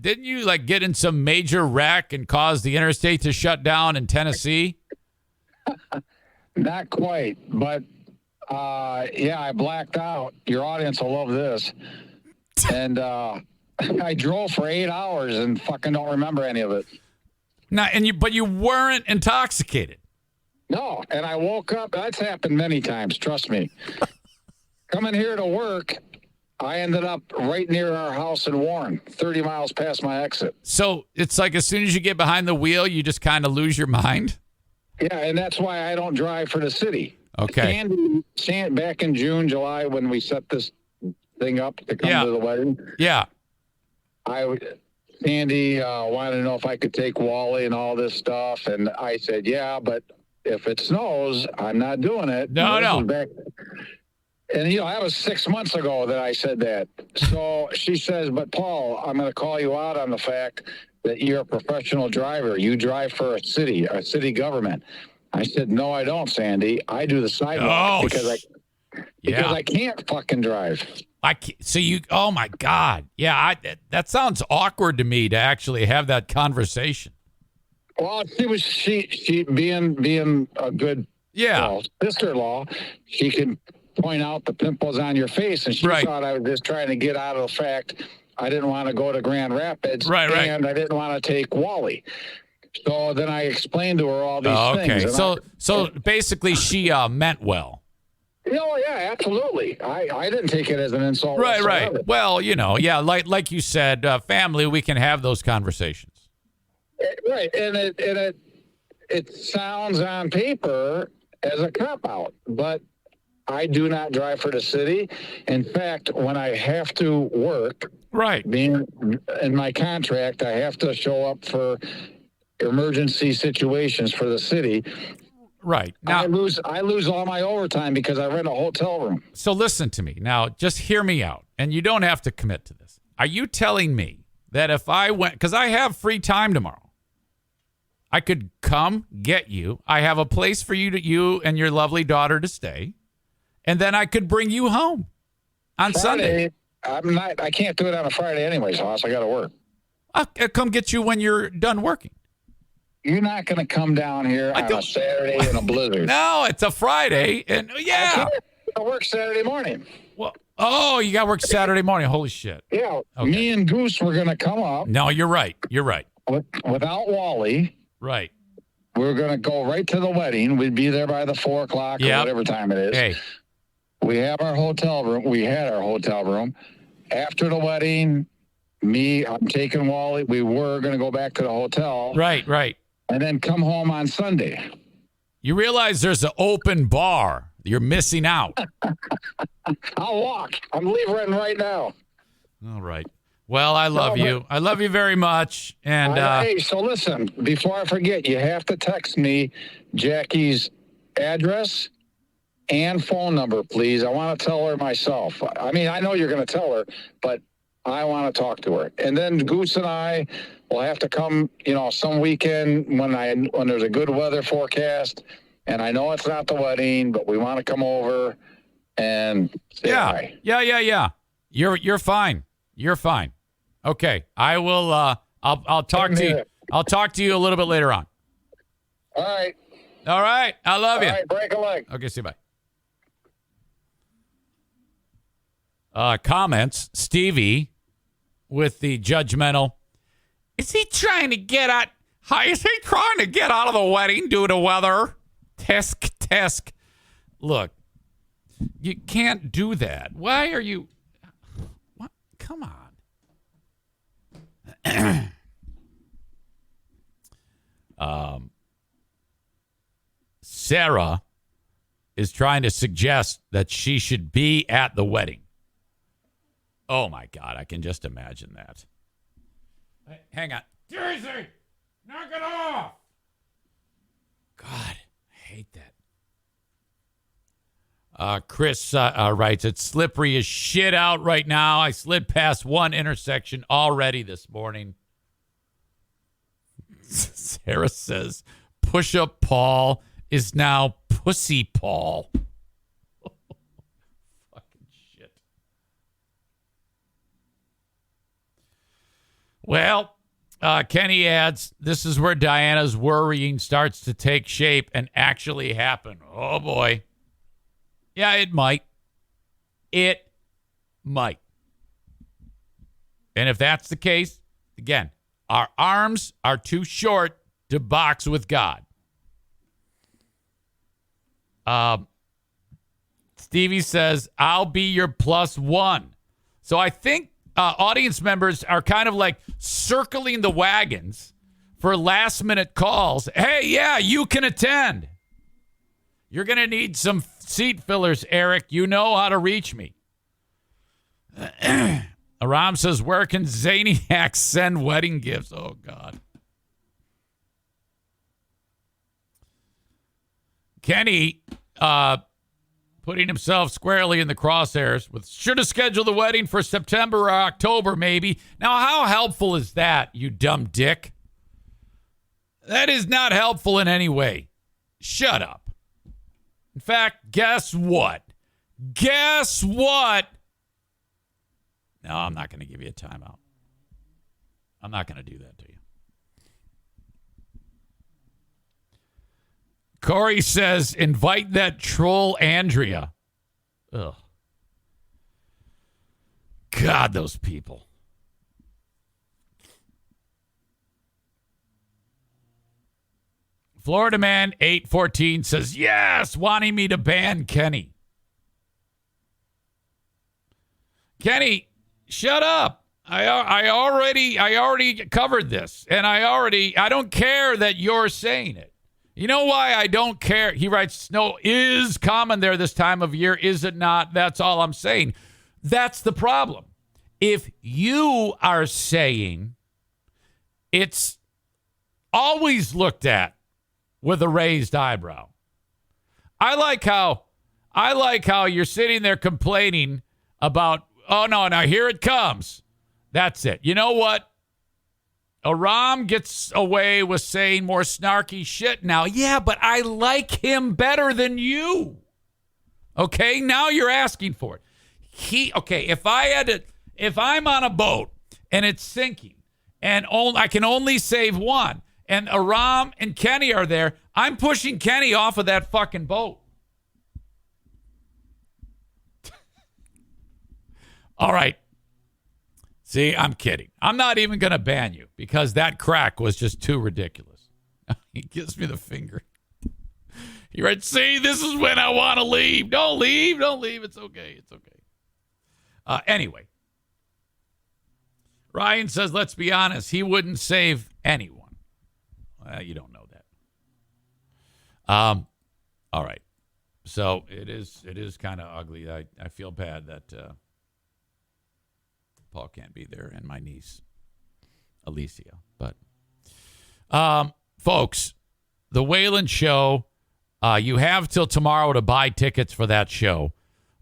didn't you get in some major wreck and cause the interstate to shut down in Tennessee? Not quite, but yeah, I blacked out. Your audience will love this. And I drove for 8 hours and fucking don't remember any of it. Now, but you weren't intoxicated. No, and I woke up. That's happened many times. Trust me. Coming here to work, I ended up right near our house in Warren, 30 miles past my exit. So it's like as soon as you get behind the wheel, you just kind of lose your mind. Yeah, and that's why I don't drive for the city. Okay. Sandy, back in June, July, when we set this thing up to come to the wedding. Yeah. Sandy wanted to know if I could take Wally and all this stuff, and I said, yeah, but if it snows, I'm not doing it. No. And that was 6 months ago that I said that. So she says, but Paul, I'm going to call you out on the fact that you're a professional driver. You drive for a city government. I said, no, I don't, Sandy. I do the sidewalk because I can't fucking drive. Oh my God. Yeah. That sounds awkward to me to actually have that conversation. Well, she being a good sister-in-law, she could point out the pimples on your face, and she thought I was just trying to get out of the fact I didn't want to go to Grand Rapids, and I didn't want to take Wally. So then I explained to her all these things. Okay, so basically she meant well. Yeah, absolutely. I didn't take it as an insult. Right. Well, like you said, family, we can have those conversations. Right, and it sounds on paper as a cop-out, but I do not drive for the city. In fact, when I have to work, being in my contract, I have to show up for emergency situations for the city. Right. Now, I lose all my overtime because I rent a hotel room. So listen to me. Now, just hear me out, and you don't have to commit to this. Are you telling me that if I went, because I have free time tomorrow, I could come get you. I have a place for you and your lovely daughter to stay. and then I could bring you home on Sunday. I can't do it on a Friday anyways, Hoss. I got to work. I'll come get you when you're done working. You're not going to come down here on a Saturday in a blizzard. No, it's a Friday, and I work Saturday morning. Well, you got work Saturday morning. Holy shit. Yeah, Okay. Me and Goose were going to come up. No, you're right. Without Wally. Right. We're going to go right to the wedding. We'd be there by the 4 o'clock or whatever time it is. Hey. We have our hotel room. We had our hotel room. After the wedding, I'm taking Wally. We were going to go back to the hotel. Right. And then come home on Sunday. You realize there's an open bar. You're missing out. I'll walk. I'm leaving right now. All right. Well, I love you. I love you very much. And hey, so listen, before I forget, you have to text me Jackie's address and phone number, please. I want to tell her myself. I mean, I know you're going to tell her, but I want to talk to her. And then Goose and I will have to come, some weekend when there's a good weather forecast. And I know it's not the wedding, but we want to come over and say hi. Yeah. You're fine. You're fine. Okay. I will. I'll talk to you. I'll talk to you a little bit later on. All right. I love you. All right. Break a leg. Okay. See you. Bye. Comments. Stevie with the judgmental. Is he trying to get out? Is he trying to get out of the wedding due to weather? Tisk. Look, you can't do that. Why are you? What? Come on. Sarah is trying to suggest that she should be at the wedding. Oh my God, I can just imagine that. Hey, hang on. Jersey, knock it off. God, I hate that. Chris writes, it's slippery as shit out right now. I slid past one intersection already this morning. Sarah says, push-up Paul is now Pussy Paul. Fucking shit. Well, Kenny adds, this is where Diana's worrying starts to take shape and actually happen. Oh, boy. Yeah, it might. It might. And if that's the case, again, our arms are too short to box with God. Stevie says, I'll be your +1. So I think audience members are kind of like circling the wagons for last minute calls. Hey, yeah, you can attend. You're going to need some seat fillers, Eric. You know how to reach me. Aram says, where can Zaniacs send wedding gifts? Oh, God. Kenny putting himself squarely in the crosshairs with should have scheduled the wedding for September or October, maybe. Now, how helpful is that, you dumb dick? That is not helpful in any way. Shut up. In fact, guess what? No, I'm not going to give you a timeout. I'm not going to do that to you. Corey says, invite that troll Andrea. Ugh. God, those people. Florida Man 814 says, yes, wanting me to ban Kenny. Kenny, shut up. I already covered this, and I don't care that you're saying it. You know why I don't care? He writes, snow is common there this time of year, is it not? That's all I'm saying. That's the problem. If you are saying it's always looked at with a raised eyebrow. I like how you're sitting there complaining about, oh, no, now here it comes. That's it. You know what? Aram gets away with saying more snarky shit now. Yeah, but I like him better than you. Okay, now you're asking for it. If I'm on a boat and it's sinking and I can only save one and Aram and Kenny are there, I'm pushing Kenny off of that fucking boat. All right. See, I'm kidding. I'm not even going to ban you because that crack was just too ridiculous. He gives me the finger. You're right. See, this is when I want to leave. Don't leave. Don't leave. It's okay. It's okay. Anyway, Ryan says, let's be honest. He wouldn't save anyone. You don't know that. All right. So it is kind of ugly. I feel bad that Paul can't be there and my niece, Alicia. But, folks, the Whalen Show, you have till tomorrow to buy tickets for that show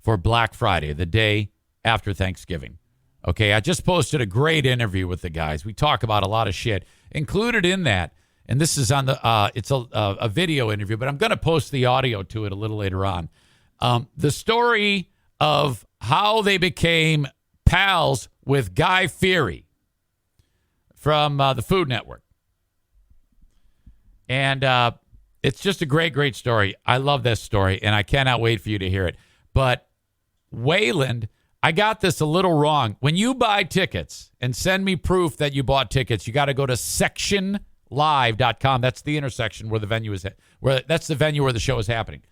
for Black Friday, the day after Thanksgiving. Okay, I just posted a great interview with the guys. We talk about a lot of shit. Included in that, and this is on the, it's a video interview, but I'm going to post the audio to it a little later on. The story of how they became pals with Guy Fieri from the Food Network. And it's just a great, great story. I love this story, and I cannot wait for you to hear it. But Wayland, I got this a little wrong. When you buy tickets and send me proof that you bought tickets, you got to go to sectionlive.com. That's the intersection where the venue is. That's the venue where the show is happening.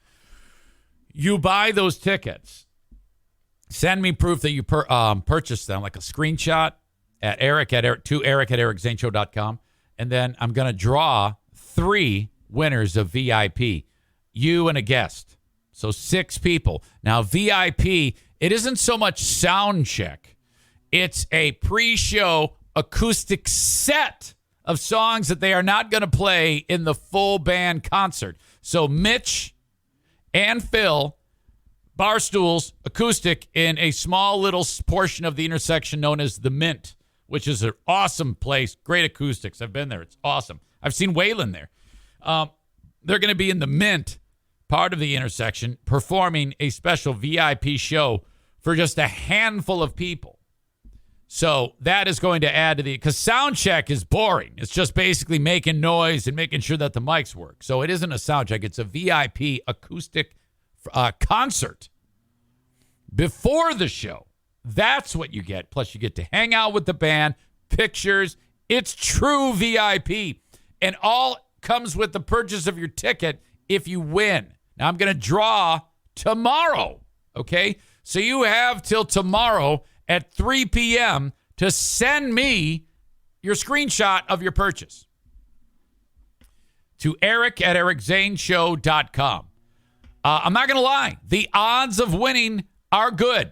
You buy those tickets. Send me proof that you purchased them, like a screenshot to Eric at ericzaneshow.com. And then I'm going to draw 3 winners of VIP, you and a guest. So 6 people. Now, VIP, it isn't so much sound check. It's a pre-show acoustic set of songs that they are not going to play in the full band concert. So Mitch and Phil, Barstools, acoustic in a small little portion of the intersection known as the Mint, which is an awesome place. Great acoustics. I've been there. It's awesome. I've seen Waylon there. They're going to be in the Mint part of the intersection performing a special VIP show for just a handful of people. So that is going to add to because sound check is boring. It's just basically making noise and making sure that the mics work. So it isn't a sound check. It's a VIP acoustic concert before the show. That's what you get. Plus you get to hang out with the band, pictures. It's true VIP. And all comes with the purchase of your ticket if you win. Now I'm going to draw tomorrow. Okay. So you have till tomorrow at 3 p.m. to send me your screenshot of your purchase to Eric at ericzaneshow.com. I'm not going to lie. The odds of winning are good.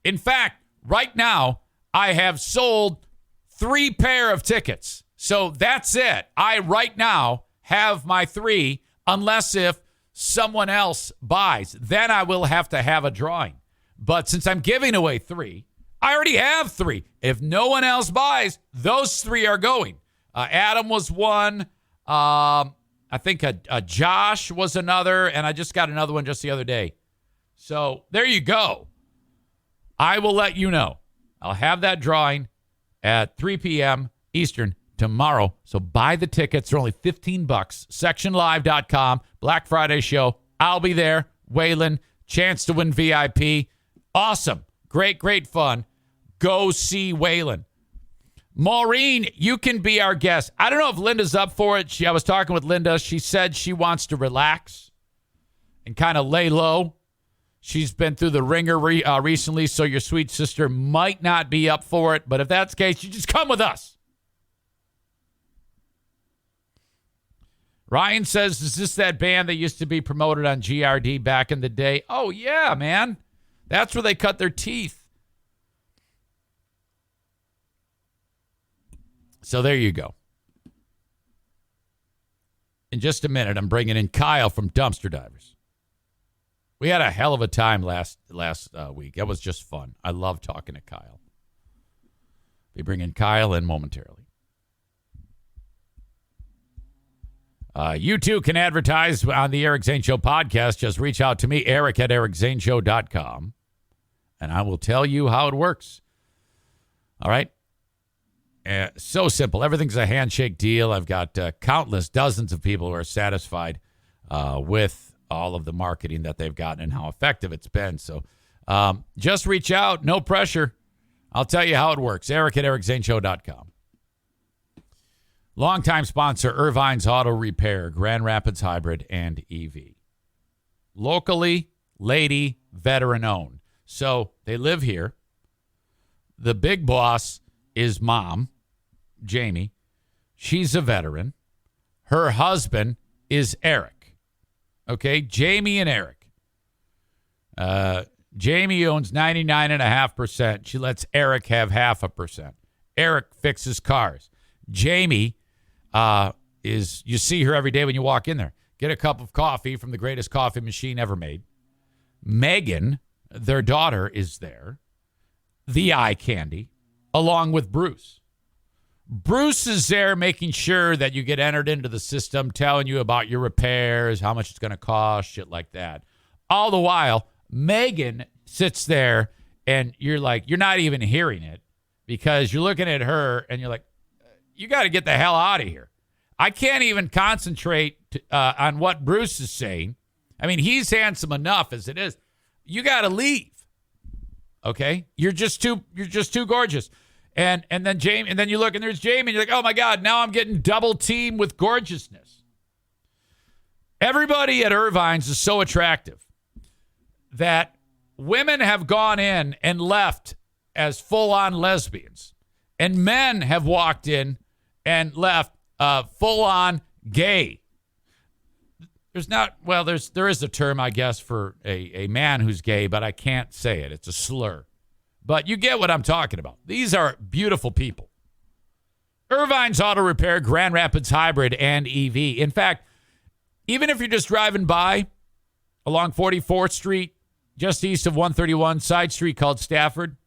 In fact, right now, I have sold 3 pair of tickets. So that's it. I right now have my 3, unless if someone else buys. Then I will have to have a drawing. But since I'm giving away 3, I already have 3. If no one else buys, those 3 are going. Adam was one. I think a Josh was another, and I just got another one just the other day. So there you go. I will let you know. I'll have that drawing at 3 p.m. Eastern tomorrow. So buy the tickets. They're only $15. Sectionlive.com. Black Friday show. I'll be there. Waylon. Chance to win VIP. Awesome. Great, great fun. Go see Waylon. Maureen, you can be our guest. I don't know if Linda's up for it. I was talking with Linda. She said she wants to relax and kind of lay low. She's been through the ringer recently, so your sweet sister might not be up for it. But if that's the case, you just come with us. Ryan says, is this that band that used to be promoted on GRD back in the day? Oh, yeah, man. That's where they cut their teeth. So there you go. In just a minute, I'm bringing in Kyle from Dumpster Divers. We had a hell of a time last week. It was just fun. I love talking to Kyle. Be bringing Kyle in momentarily. You too can advertise on the Eric Zane Show podcast. Just reach out to me, Eric at ericzaneshow.com, and I will tell you how it works. All right? So simple. Everything's a handshake deal. I've got countless dozens of people who are satisfied with all of the marketing that they've gotten and how effective it's been. So just reach out. No pressure. I'll tell you how it works. Eric at ericzaneshow.com. Longtime sponsor, Irvine's Auto Repair, Grand Rapids Hybrid and EV. Locally, lady, veteran-owned. So they live here. The big boss is Mom, Jamie. She's a veteran. Her husband is Eric. Okay, Jamie and Eric. Jamie owns 99.5%. She lets Eric have 0.5%. Eric fixes cars. Jamie you see her every day when you walk in there. Get a cup of coffee from the greatest coffee machine ever made. Megan, their daughter, is there. The eye candy, along with Bruce. Bruce is there making sure that you get entered into the system, telling you about your repairs, how much it's going to cost, shit like that. All the while, Megan sits there and you're not even hearing it because you're looking at her and you're like, you got to get the hell out of here. I can't even concentrate on what Bruce is saying. I mean, he's handsome enough as it is. You got to leave. Okay? You're just too gorgeous. And then Jamie, and then you look and there's Jamie and you're like, "Oh my God, now I'm getting double teamed with gorgeousness." Everybody at Irvine's is so attractive that women have gone in and left as full-on lesbians. And men have walked in and left full-on gay. There is a term, I guess, for a man who's gay, but I can't say it. It's a slur. But you get what I'm talking about. These are beautiful people. Irvine's Auto Repair, Grand Rapids Hybrid and EV. In fact, even if you're just driving by along 44th Street, just east of 131, side street called Stafford,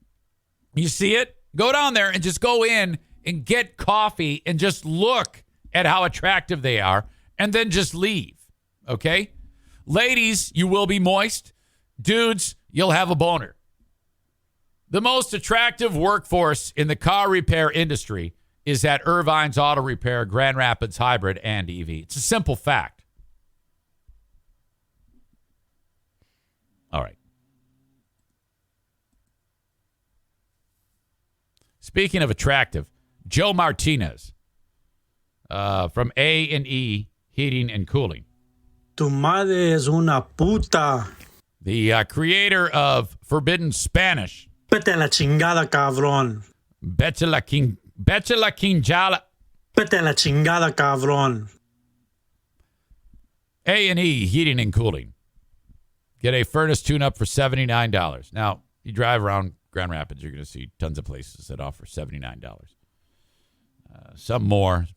you see it? Go down there and just go in and get coffee and just look at how attractive they are and then just leave, okay? Ladies, you will be moist. Dudes, you'll have a boner. The most attractive workforce in the car repair industry is at Irvine's Auto Repair, Grand Rapids Hybrid and EV. It's a simple fact. All right. Speaking of attractive, Joe Martinez from A&E Heating and Cooling. Tu madre es una puta. The creator of Forbidden Spanish. Vete la chingada, cabrón. Vete la quinjala. Vete la chingada, cabrón. A&E Heating and Cooling. Get a furnace tune-up for $79. Now, you drive around Grand Rapids, you're going to see tons of places that offer $79. Some more.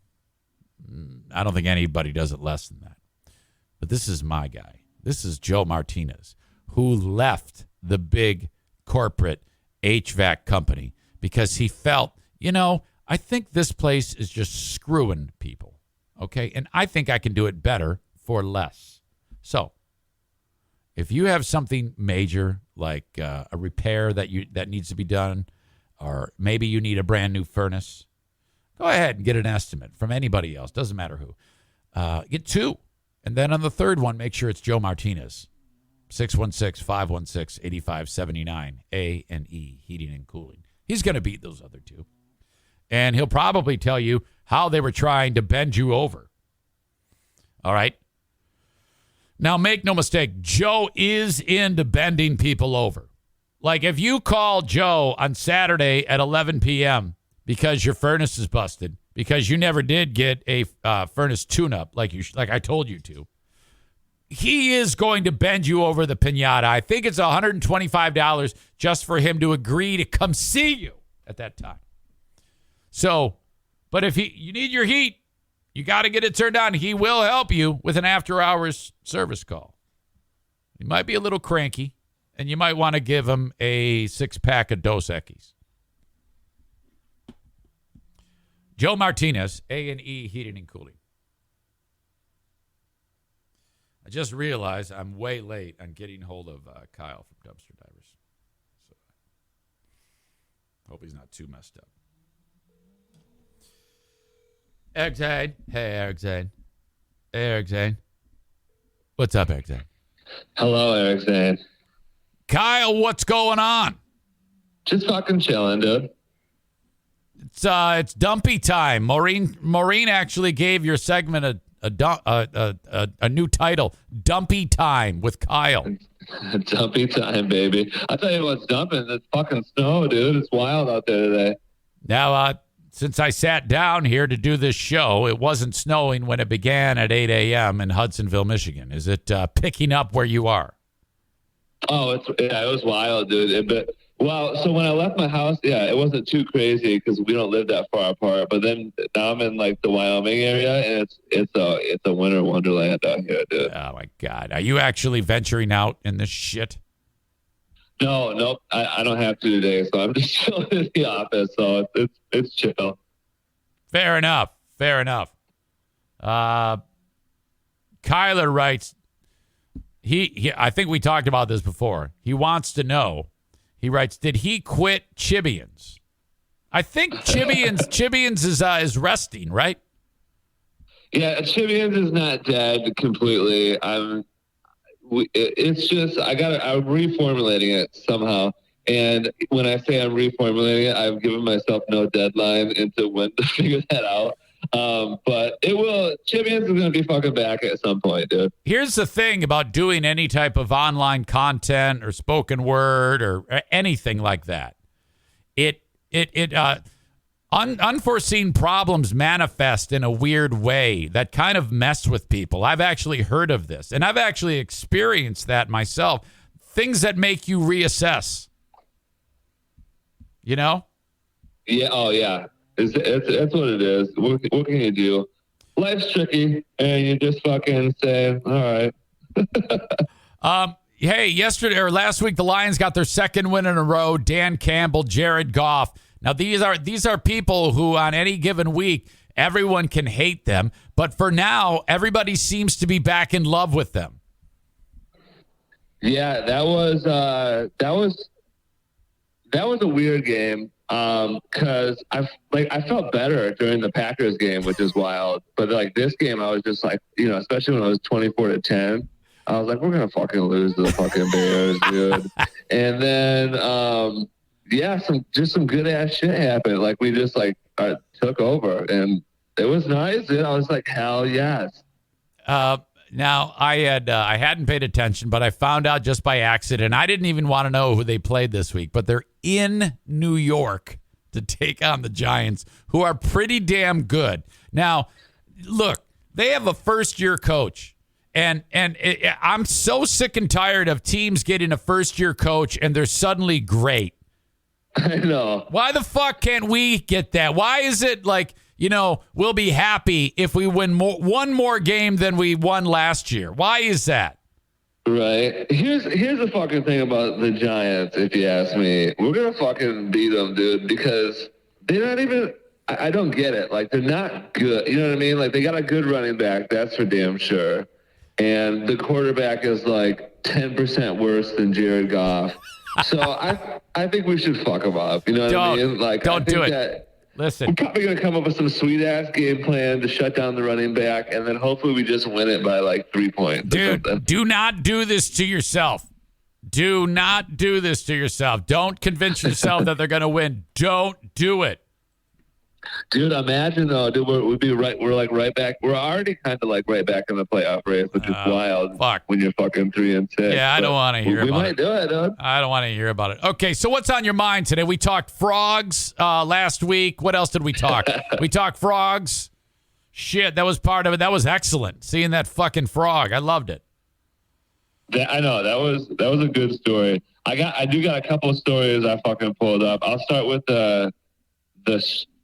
I don't think anybody does it less than that. But this is my guy. This is Joe Martinez, who left the big corporate HVAC company because he felt, I think this place is just screwing people. Okay? And I think I can do it better for less. So, if you have something major like a repair that needs to be done, or maybe you need a brand new furnace, go ahead and get an estimate from anybody else. Doesn't matter who. Get two. And then on the third one, make sure it's Joe Martinez. 616-516-8579. A&E Heating and Cooling. He's going to beat those other two. And he'll probably tell you how they were trying to bend you over. All right? Now, make no mistake, Joe is into bending people over. Like if you call Joe on Saturday at 11 p.m. because your furnace is busted, because you never did get a furnace tune-up like I told you to, he is going to bend you over the piñata. I think it's $125 just for him to agree to come see you at that time. So, but if you need your heat, you got to get it turned on. He will help you with an after-hours service call. He might be a little cranky, and you might want to give him a 6-pack of Dos Equis. Joe Martinez, A&E Heating and Cooling. I just realized I'm way late on getting hold of Kyle from Dumpster Divers. So hope he's not too messed up. Eric Zane. Hey, Eric Zane. Hey, Eric Zane. What's up, Eric Zane? Hello, Eric Zane. Kyle, what's going on? Just fucking chilling, dude. It's dumpy time. Maureen actually gave your segment a new title, Dumpy Time with Kyle. Dumpy time, baby. I tell you what's dumping. It's fucking snow, dude. It's wild out there today. Now, since I sat down here to do this show, it wasn't snowing when it began at 8 a.m. in Hudsonville, Michigan. Is it picking up where you are? Oh, it was wild, dude. So when I left my house, it wasn't too crazy because we don't live that far apart. But then now I'm in like the Wyoming area, and it's a winter wonderland out here, dude. Oh my God, are you actually venturing out in this shit? No, nope. I don't have to today, so I'm just chilling in the office. So it's chill. Fair enough. Kyler writes. He I think we talked about this before. He wants to know. He writes, did he quit Chibians? I think Chibians is resting, right? Yeah, Chibians is not dead completely. It's just I'm reformulating it somehow. And when I say I'm reformulating it, I've given myself no deadline into when to figure that out. But Chibians is going to be fucking back at some point, dude. Here's the thing about doing any type of online content or spoken word or anything like that. Unforeseen problems manifest in a weird way that kind of mess with people. I've actually heard of this, and I've actually experienced that myself. Things that make you reassess. You know? Yeah. Oh, yeah. It's what it is. What can you do? Life's tricky, and you just fucking say, all right. Hey, yesterday or last week, the Lions got their second win in a row. Dan Campbell, Jared Goff. Now, these are people who on any given week, everyone can hate them. But for now, everybody seems to be back in love with them. Yeah, that was a weird game. Cause I felt better during the Packers game, which is wild. But like this game, I was just like, especially when it was 24-10, I was like, we're going to fucking lose to the fucking Bears, dude. And then, some good ass shit happened. Like we just took over and it was nice, dude. I was like, hell yes. Now I hadn't paid attention, but I found out just by accident. I didn't even want to know who they played this week, but they're in New York to take on the Giants, who are pretty damn good. Now, look, they have a first-year coach, and I'm so sick and tired of teams getting a first-year coach and they're suddenly great. I know. Why the fuck can't we get that? Why is it like, we'll be happy if we win one more game than we won last year? Why is that? Right. Here's the fucking thing about the Giants, if you ask me. We're going to fucking beat them, dude, because they're not even – I don't get it. Like, they're not good. You know what I mean? Like, they got a good running back. That's for damn sure. And the quarterback is, 10% worse than Jared Goff. So I think we should fuck them up. You know what I mean? Don't do it. Listen, we're probably going to come up with some sweet-ass game plan to shut down the running back, and then hopefully we just win it by, 3 points. Dude, do not do this to yourself. Do not do this to yourself. Don't convince yourself that they're going to win. Don't do it. Dude, imagine, though, dude, we're right back. We're already kind of, right back in the playoff race, which is wild. Fuck. When you're fucking 3-6. Yeah, I don't want to hear about it. We might do it, dude. I don't want to hear about it. Okay, so what's on your mind today? We talked frogs last week. What else did we talk? We talked frogs. Shit, that was part of it. That was excellent. Seeing that fucking frog. I loved it. I know. That was a good story. I do got a couple of stories I fucking pulled up. I'll start with the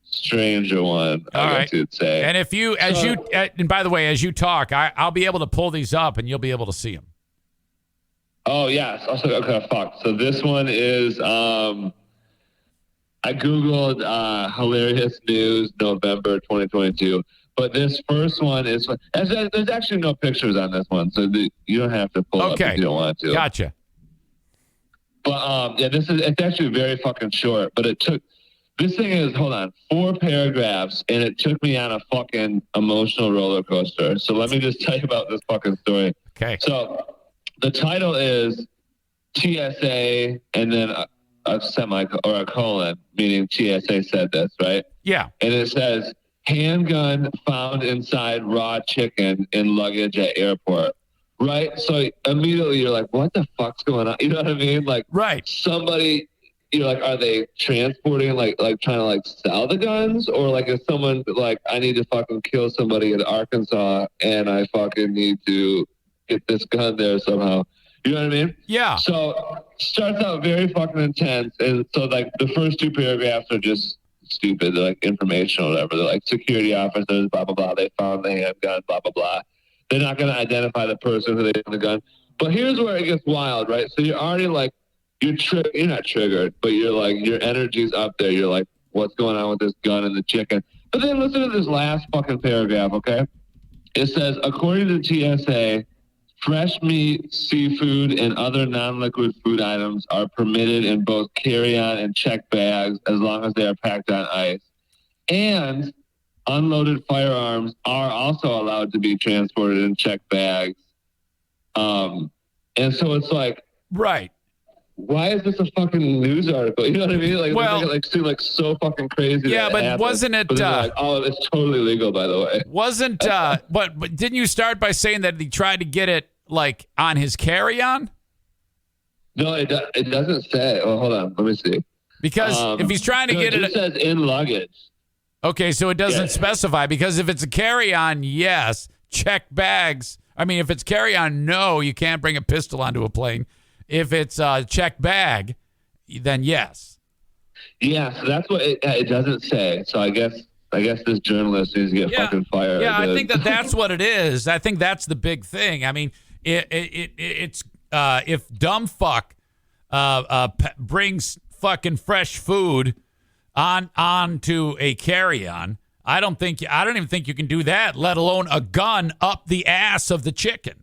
stranger one. All right. You'd say. And and by the way, as you talk, I'll be able to pull these up and you'll be able to see them. Oh yes. Okay. Fuck. So this one is I googled hilarious news November 2022. But this first one is there's actually no pictures on this one, so you don't have to pull up if you don't want to. Gotcha. But it's actually very fucking short. But this thing is, hold on, 4 paragraphs, and it took me on a fucking emotional roller coaster. So let me just tell you about this fucking story. Okay. So the title is TSA, and then a colon, meaning TSA said this, right? Yeah. And it says, handgun found inside raw chicken in luggage at airport. Right? So immediately you're like, what the fuck's going on? You know what I mean? Like, right. Somebody, you're like, are they transporting, like trying to like sell the guns? Or like, is someone like, I need to fucking kill somebody in Arkansas and I fucking need to get this gun there somehow? You know what I mean? Yeah. So starts out very fucking intense. And so like the first 2 paragraphs are just stupid. They're like informational or whatever. They're like security officers, blah, blah, blah. They found the handgun, blah, blah, blah. They're not going to identify the person who they found the gun. But here's where it gets wild, right? So you're already like, you're not triggered, but you're like, your energy's up there. You're like, what's going on with this gun and the chicken? But then listen to this last fucking paragraph, okay? It says, according to TSA, fresh meat, seafood, and other non-liquid food items are permitted in both carry-on and check bags as long as they are packed on ice. And unloaded firearms are also allowed to be transported in check bags. And so it's like, right. Why is this a fucking news article? You know what I mean? Like, well, it seem like so fucking crazy. Yeah, but happens. wasn't it? But like, oh, it's totally legal, by the way. Wasn't? But didn't you start by saying that he tried to get it like on his carry-on? No, it doesn't say. Oh, hold on, let me see. Because if he's trying to get it says in luggage. Okay, so it doesn't specify, because if it's a carry-on, yes. Check bags. I mean, if it's carry-on, no, you can't bring a pistol onto a plane. If it's a check bag, then yes. Yeah, so that's what it doesn't say. So I guess this journalist needs to get fucking fired. Yeah, I think that's what it is. I think that's the big thing. I mean, it's if dumb fuck brings fucking fresh food on to a carry-on, I don't even think you can do that, let alone a gun up the ass of the chicken.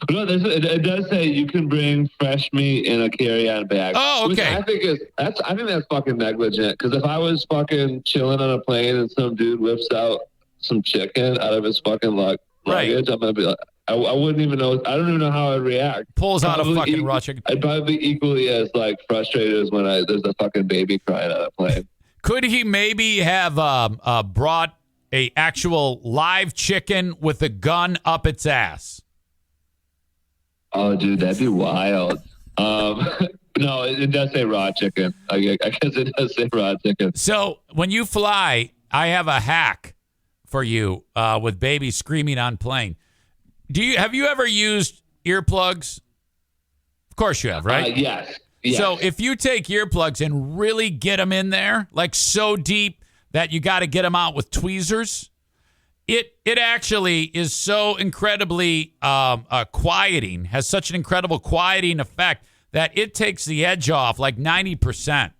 No, it does say you can bring fresh meat in a carry-on bag. Oh, okay. I think that's fucking negligent. Because if I was fucking chilling on a plane and some dude whips out some chicken out of his fucking luggage, I'm gonna be like, I wouldn't even know. I don't even know how I'd react. Pulls out a fucking raw chicken. I'd probably be equally as like frustrated as when there's a fucking baby crying on a plane. Could he maybe have brought a actual live chicken with a gun up its ass? Oh, dude, that'd be wild. No, it does say raw chicken. I guess it does say raw chicken. So when you fly, I have a hack for you with baby screaming on plane. Have you ever used earplugs? Of course you have, right? Yes. So if you take earplugs and really get them in there, like so deep that you got to get them out with tweezers, it actually is so incredibly quieting, has such an incredible quieting effect that it takes the edge off like 90%.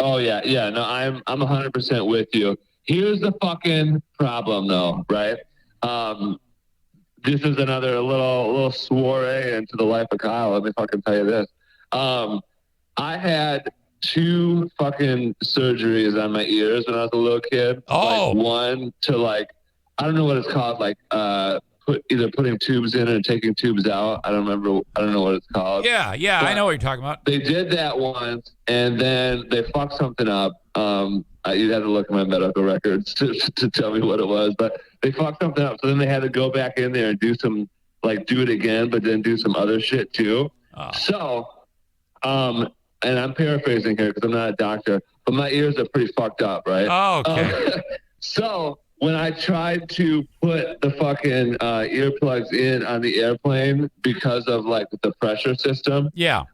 Oh yeah. No, I'm 100% with you. Here's the fucking problem, though, right? This is another little soiree into the life of Kyle. Let me fucking tell you this. I had 2 fucking surgeries on my ears when I was a little kid. Oh. Like one to like, I don't know what it's called, like either putting tubes in or taking tubes out. I don't know what it's called. Yeah, but I know what you're talking about. They did that once, and then they fucked something up. You'd have to look at my medical records to tell me what it was, but they fucked something up. So then they had to go back in there and do it again, but then do some other shit too. Oh. So, and I'm paraphrasing here because I'm not a doctor, but my ears are pretty fucked up, right? Oh, okay. So when I tried to put the fucking earplugs in on the airplane because of like the pressure system,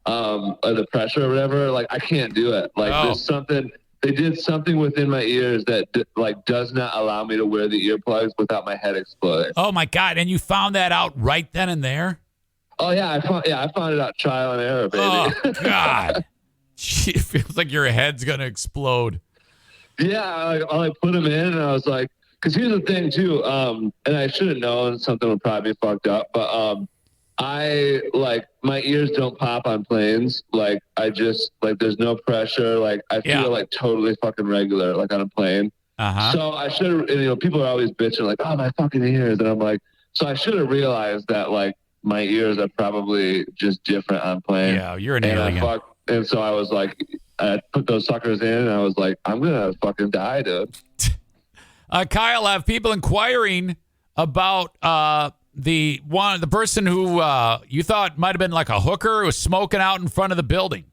or the pressure or whatever, like I can't do it. Like there's something. They did something within my ears that like does not allow me to wear the earplugs without my head exploding. Oh my God! And you found that out right then and there? Oh yeah, I found it out trial and error, baby. Oh God! Gee, it feels like your head's gonna explode. Yeah, I put them in, and I was like, Because here's the thing too, and I should have known something would probably be fucked up, but I like my ears don't pop on planes. Like I just like there's no pressure. Like I feel like totally fucking regular, like on a plane. So I should have, people are always bitching like, oh, my fucking ears. And I'm like, so I should have realized that like my ears are probably just different on plane. Yeah, you're an alien. And so I was like, I put those suckers in and I was like, I'm going to fucking die, dude. Kyle, I have people inquiring about the person who you thought might have been like a hooker who was smoking out in front of the building.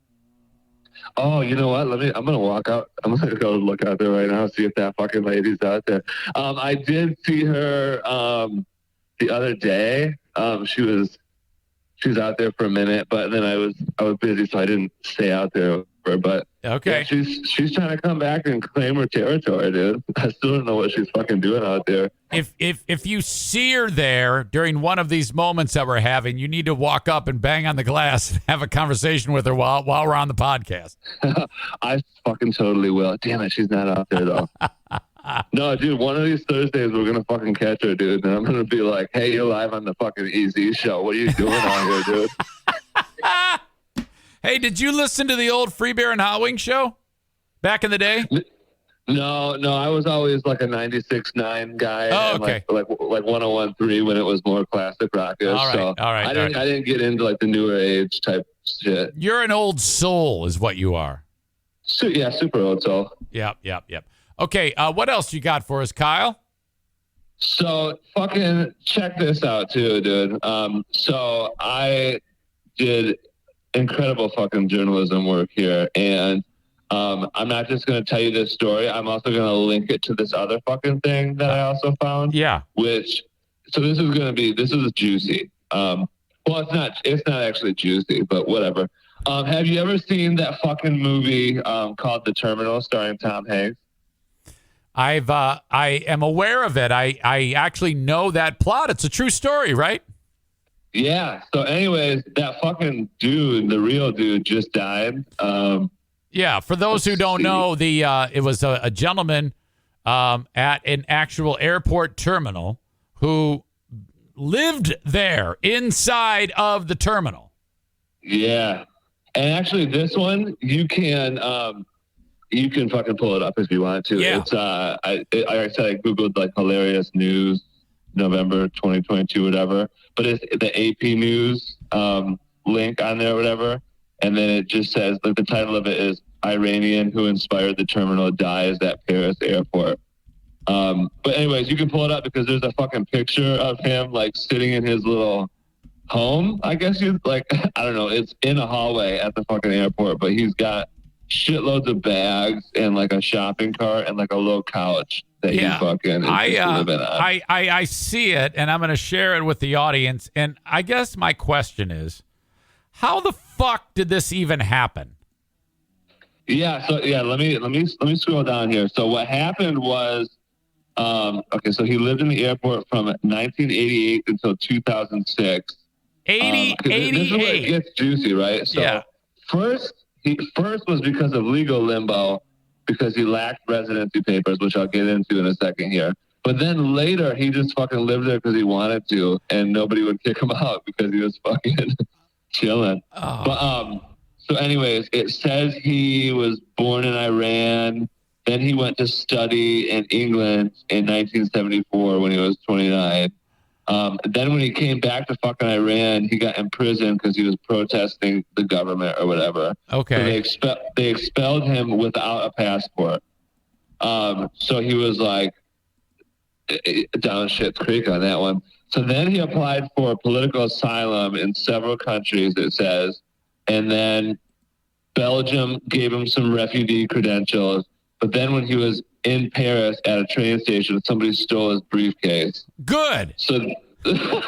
Oh, you know what? I'm going to walk out. I'm going to go look out there right now, see if that fucking lady's out there. I did see her the other day. She was out there for a minute, but then I was busy, so I didn't stay out there. But okay, yeah, she's trying to come back and claim her territory, dude. I still don't know what she's fucking doing out there. If you see her there during one of these moments that we're having, you need to walk up and bang on the glass and have a conversation with her while we're on the podcast. I fucking totally will. Damn it, she's not out there though. No, dude, one of these Thursdays we're gonna fucking catch her, dude, and I'm gonna be like, "Hey, you're live on the fucking EZ show. What are you doing out here, dude?" Hey, did you listen to the old Free Beer and Hot Wing show back in the day? No, I was always like a 96.9 guy. Oh, okay. Like 101.3 when it was more classic rockers. All right. I didn't get into like the newer age type shit. You're an old soul, is what you are. Yeah, super old soul. Yep. Okay, what else you got for us, Kyle? So fucking check this out too, dude. So I did incredible fucking journalism work here, and I'm not just going to tell you this story. I'm also going to link it to this other fucking thing that I also found. Yeah. So this is juicy. Well, it's not actually juicy, but whatever. Have you ever seen that fucking movie called The Terminal starring Tom Hanks? I am aware of it. I actually know that plot. It's a true story, right? Yeah. So anyways, that fucking dude, the real dude, just died. Yeah. For those who don't know, it was a gentleman at an actual airport terminal who lived there inside of the terminal. Yeah. And actually, this one you can fucking pull it up if you want to. Yeah. It's I said I googled like hilarious news November 2022 whatever, but it's the AP News link on there or whatever, and then it just says like the title of it is Iranian who inspired the terminal dies at Paris airport. But anyways, you can pull it up because there's a fucking picture of him like sitting in his little home. I guess he's like, I don't know, it's in a hallway at the fucking airport, but he's got shitloads of bags and like a shopping cart and like a little couch that he fucking is living on. I see it, and I'm going to share it with the audience. And I guess my question is, how the fuck did this even happen? Yeah. So let me scroll down here. So what happened was, okay, so he lived in the airport from 1988 until 2006. 88. This is where it gets juicy, right? So first was because of legal limbo, because he lacked residency papers, which I'll get into in a second here. But then later, he just fucking lived there because he wanted to, and nobody would kick him out because he was fucking chilling. Oh. But so anyways, it says he was born in Iran. Then he went to study in England in 1974 when he was 29. Then when he came back to fucking Iran, he got imprisoned because he was protesting the government or whatever. Okay. So they expelled him without a passport. So he was like down shit's creek on that one. So then he applied for political asylum in several countries, it says. And then Belgium gave him some refugee credentials. But then when he was in Paris at a train station, somebody stole his briefcase. Good. So then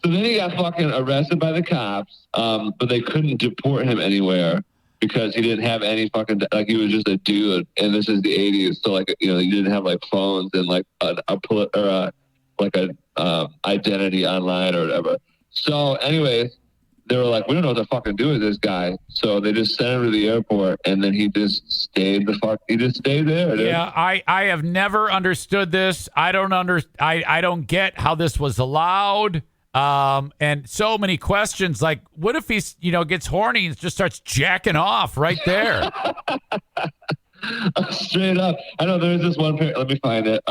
he got fucking arrested by the cops, but they couldn't deport him anywhere because he didn't have any fucking, like, he was just a dude, and this is the 80s, so, like, you know, you didn't have, like, phones and, like, an identity online or whatever. So anyways, they were like, we don't know what to fucking do with this guy. So they just sent him to the airport, and then he just stayed there. Dude. Yeah, I have never understood this. I don't get how this was allowed. And so many questions, like, what if he, gets horny and just starts jacking off right there? Straight up. I know there's this one, let me find it.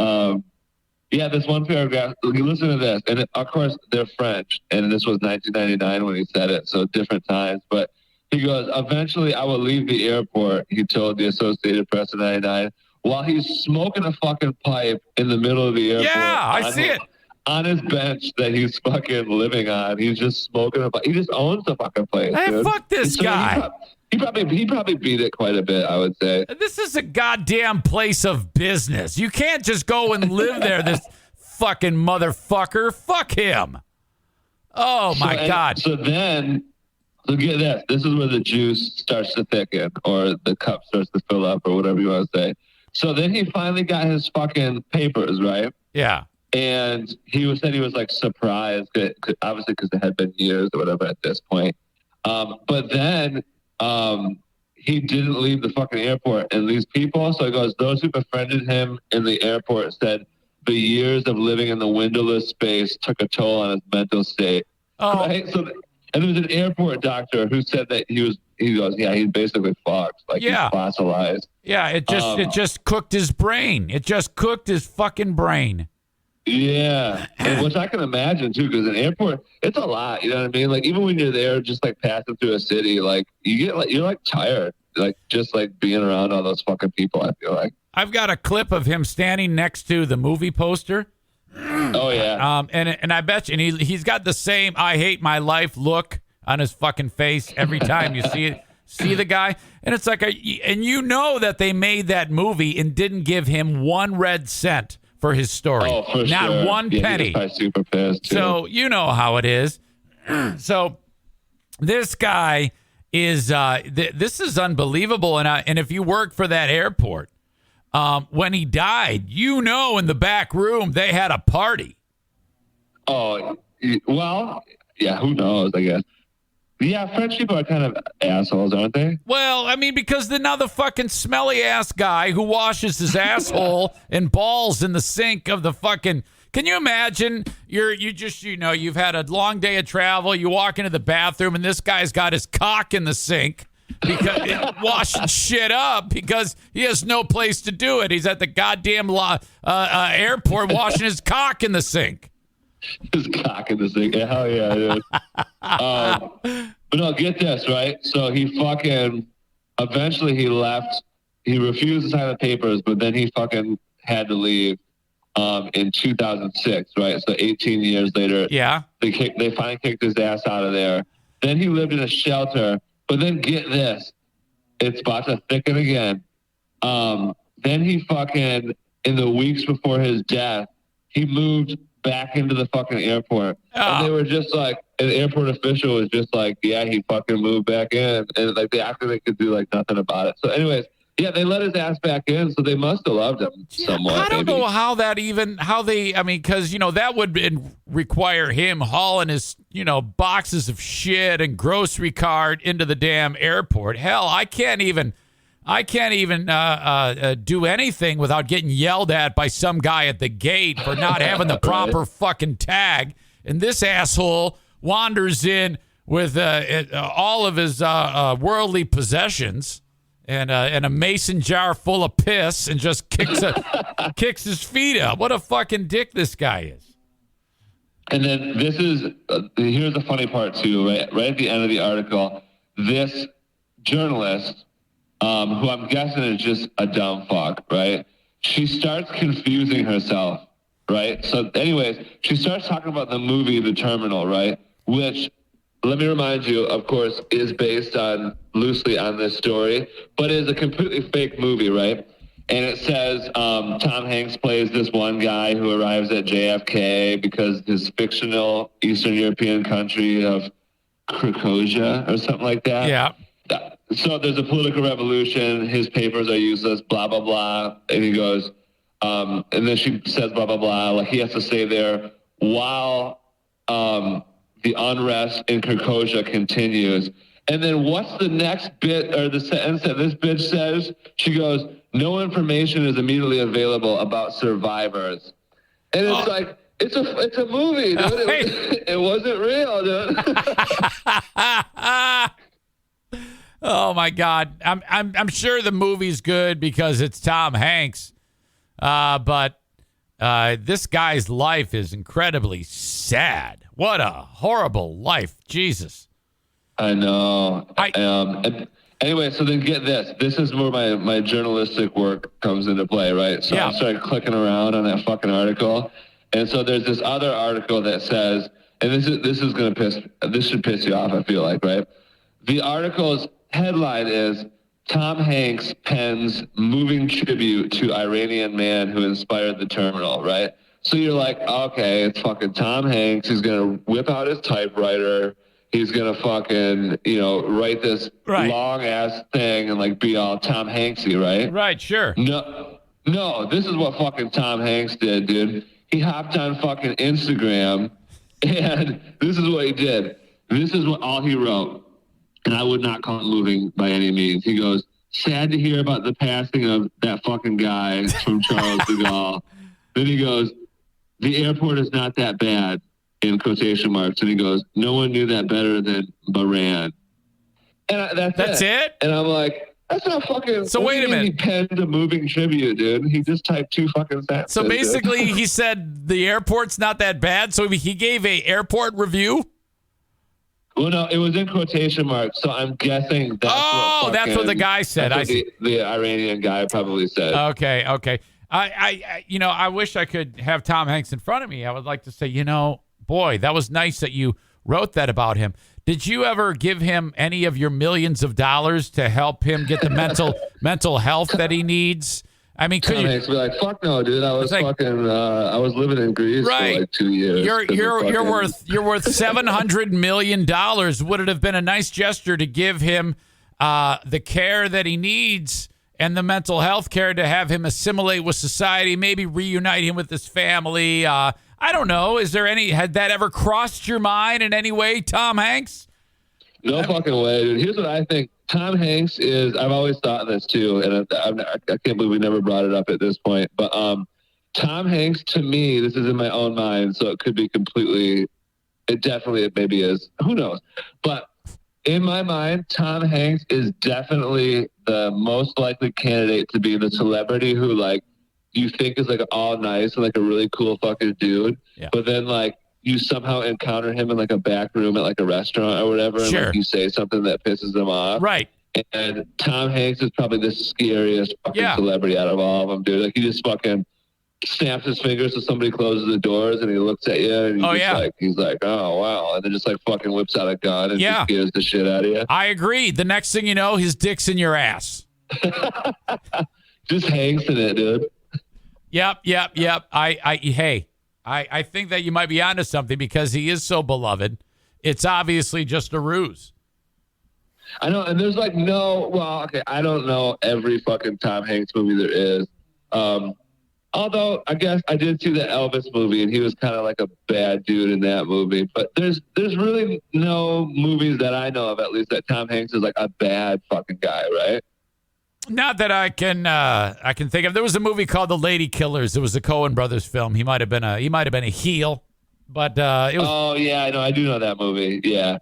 This one paragraph, you listen to this, and of course they're French, and this was 1999 when he said it, so different times, but he goes, eventually I will leave the airport, he told the Associated Press in 99, while he's smoking a fucking pipe in the middle of the airport. Yeah, I see it. On his bench that he's fucking living on. He's just smoking a pipe. He just owns the fucking place, Hey, dude. fuck this guy. He probably beat it quite a bit, I would say. This is a goddamn place of business. You can't just go and live there, this fucking motherfucker. Fuck him. Oh, my God. So get this. This is where the juice starts to thicken, or the cup starts to fill up, or whatever you want to say. So then he finally got his fucking papers, right? Yeah. And he was like surprised, obviously because it had been years or whatever at this point. But then he didn't leave the fucking airport. And these people, so he goes, those who befriended him in the airport said the years of living in the windowless space took a toll on his mental state. Oh. Right? So, and there was an airport doctor who said that he goes, yeah, he's basically fucked. Like, he's fossilized. Yeah, it just cooked his brain. It just cooked his fucking brain. Yeah, and which I can imagine too, because an airport, it's a lot. You know what I mean? Like, even when you're there, just like passing through a city, like you're like tired, like just like being around all those fucking people. I feel like I've got a clip of him standing next to the movie poster. Oh yeah. And I bet you, and he's got the same "I hate my life" look on his fucking face every time you see the guy, and it's like, and you know that they made that movie and didn't give him 1 red cent for his story. Oh, for not sure. 1 penny. He's probably super pissed too. So you know how it is. So this guy is this is unbelievable, and if you work for that airport, when he died, in the back room they had a party. Oh well, yeah. Who knows? I guess. Yeah, French people are kind of assholes, aren't they? Well, I mean, because now the fucking smelly ass guy who washes his asshole and balls in the sink of the fucking. Can you imagine? You've had a long day of travel. You walk into the bathroom and this guy's got his cock in the sink because washing shit up because he has no place to do it. He's at the goddamn airport washing his cock in the sink. His cock in the sink. Yeah, hell yeah, dude. But no, get this, right? So he fucking, eventually he left. He refused to sign the papers, but then he fucking had to leave in 2006, right? So 18 years later, yeah, they finally kicked his ass out of there. Then he lived in a shelter, but then get this, it's about to thicken again. Then he fucking, in the weeks before his death, he moved back into the fucking airport. And they were just like, an airport official was just like, yeah, he fucking moved back in. And like, they acted they could do like nothing about it. So anyways, yeah, they let his ass back in, so they must have loved him somewhat. I don't know how because, that would require him hauling his, boxes of shit and grocery cart into the damn airport. Hell, I can't even do anything without getting yelled at by some guy at the gate for not having the proper fucking tag. And this asshole wanders in with all of his worldly possessions and a mason jar full of piss and just kicks his feet up. What a fucking dick this guy is. And then here's the funny part too, right at the end of the article, this journalist, who I'm guessing is just a dumb fuck, right? She starts confusing herself, right? So anyways, she starts talking about the movie The Terminal, right? Which, let me remind you, of course, is based loosely on this story, but is a completely fake movie, right? And it says Tom Hanks plays this one guy who arrives at JFK because his fictional Eastern European country of Krakosia or something like that. Yeah. So there's a political revolution. His papers are useless, blah, blah, blah. And he goes, and then she says, blah, blah, blah. Like he has to stay there while The unrest in Krakosia continues. And then what's the next bit or the sentence that this bitch says? She goes, no information is immediately available about survivors. And it's like, it's a movie, dude. It wasn't real, dude. Oh my God. I'm sure the movie's good because it's Tom Hanks. But this guy's life is incredibly sad. What a horrible life. Jesus. I know. Anyway, so then get this. This is where my journalistic work comes into play, right? So I started clicking around on that fucking article. And so there's this other article that says, and this should piss you off, I feel like, right? The article's headline is Tom Hanks pens moving tribute to Iranian man who inspired the terminal, right? So you're like, okay, it's fucking Tom Hanks. He's going to whip out his typewriter. He's going to fucking, write this long-ass thing and, like, be all Tom Hanksy, right? Right, sure. No, this is what fucking Tom Hanks did, dude. He hopped on fucking Instagram, and this is what he did. This is all he wrote. And I would not call it moving by any means. He goes, sad to hear about the passing of that fucking guy from Charles de Gaulle. Then he goes, the airport is not that bad, in quotation marks. And he goes, no one knew that better than Bahrain. And that's it. And I'm like, that's not fucking. So wait a minute. He penned a moving tribute, dude. He just typed 2 fucking sentences. So basically, he said the airport's not that bad. So he gave a airport review. Well, no, it was in quotation marks. So I'm guessing that's what the guy said. The Iranian guy probably said. Okay. I wish I could have Tom Hanks in front of me. I would like to say, boy, that was nice that you wrote that about him. Did you ever give him any of your millions of dollars to help him get the mental health that he needs? I mean, could Tom Hanks be like, fuck no, dude. I was I was living in Greece for like 2 years. You're worth $700 million. Would it have been a nice gesture to give him the care that he needs and the mental health care to have him assimilate with society, maybe reunite him with his family? I don't know. Had that ever crossed your mind in any way, Tom Hanks? No fucking way, dude. Here's what I think. Tom Hanks is, I've always thought this too, and I can't believe we never brought it up at this point, but Tom Hanks, to me, this is in my own mind, so it could be it maybe is. Who knows? But in my mind, Tom Hanks is definitely the most likely candidate to be the celebrity who, like, you think is, like, all nice and, like, a really cool fucking dude, but then, like, you somehow encounter him in, like, a back room at, like, a restaurant or whatever, and like, you say something that pisses him off. Right. And Tom Hanks is probably the scariest fucking celebrity out of all of them, dude. Like, he just fucking snaps his fingers so somebody closes the doors, and he looks at you, and he's like, oh, wow. And then just, like, fucking whips out a gun and just scares the shit out of you. I agree. The next thing you know, his dick's in your ass. Just Hanks in it, dude. Yep. I think that you might be onto something because he is so beloved. It's obviously just a ruse. I know, and there's like I don't know every fucking Tom Hanks movie there is. Although I guess I did see the Elvis movie, and he was kind of like a bad dude in that movie. But there's really no movies that I know of, at least, that Tom Hanks is like a bad fucking guy, right? Not that I can think of. There was a movie called The Lady Killers. It was a Coen Brothers film. He might have been a heel, but it was. Oh yeah, I know. I do know that movie. Yeah.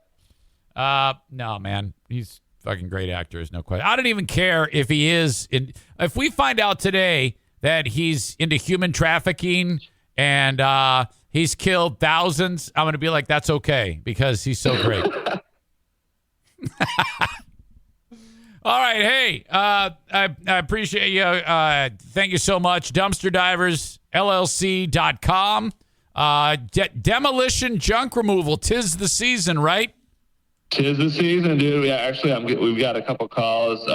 No, man, he's a fucking great actor. There's no question. I don't even care if he is in. If we find out today that he's into human trafficking and he's killed thousands, I'm gonna be like, that's okay because he's so great. All right, hey, I appreciate you. Thank you so much. DumpsterDiversLLC.com. Demolition junk removal. 'Tis the season, right? 'Tis the season, dude. We've got a couple calls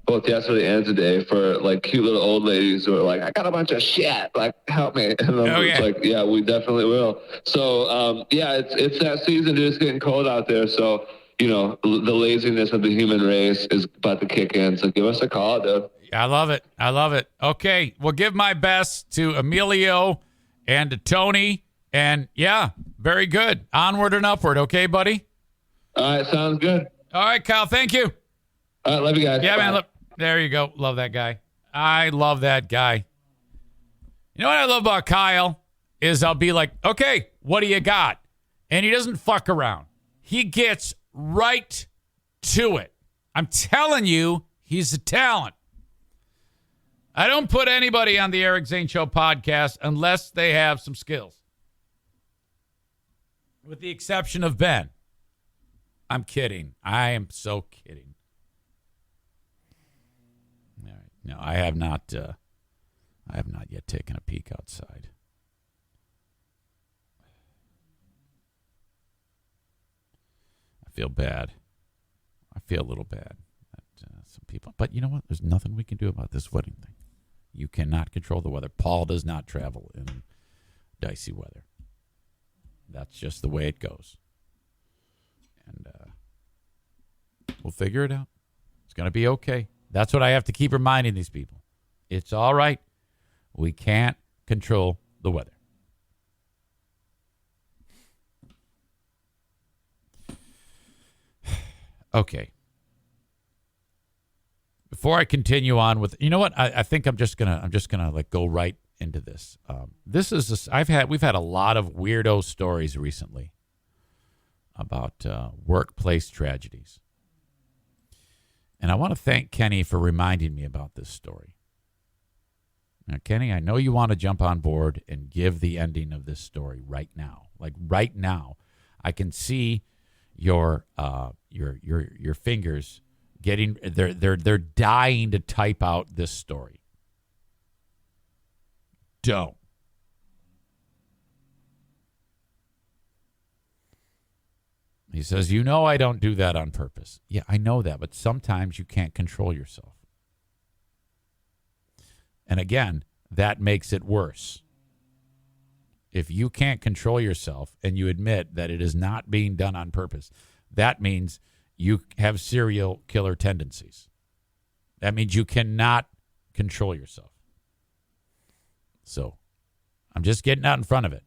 both yesterday and today for like cute little old ladies who are like, I got a bunch of shit. Like, help me. And I'm like, yeah, we definitely will. So, it's that season. Dude. It's getting cold out there. So, the laziness of the human race is about to kick in. So give us a call, dude. I love it. Okay. Well, give my best to Emilio and to Tony And yeah, very good. Onward and upward. Okay, buddy? All right, sounds good. All right, Kyle. Thank you. All right, love you guys. Yeah, Bye. man. Look, there you go. Love that guy. I love that guy. You know what I love about Kyle is I'll be like, okay, what do you got? And he doesn't fuck around. He gets right to it. I'm telling you, he's a talent. I don't put anybody on the Eric Zane Show podcast unless they have some skills. With the exception of Ben. I'm kidding. I am so kidding. All right. No, I have not yet taken a peek outside. I feel bad. I feel a little bad that some people. But you know what? There's nothing we can do about this wedding thing. You cannot control the weather. Paul does not travel in dicey weather. That's just the way it goes. And we'll figure it out. It's going to be okay. That's what I have to keep reminding these people. It's all right. We can't control the weather. Okay. Before I continue on with, you know what? I think I'm just gonna like go right into this. We've had a lot of weirdo stories recently about workplace tragedies. And I want to thank Kenny for reminding me about this story. Now, Kenny, I know you want to jump on board and give the ending of this story right now. Like right now, I can see your fingers getting they're dying to type out this story. Don't. He says, you know I don't do that on purpose. Yeah, I know that, but sometimes you can't control yourself. And again, that makes it worse. If you can't control yourself and you admit that it is not being done on purpose, that means you have serial killer tendencies. That means you cannot control yourself. So I'm just getting out in front of it.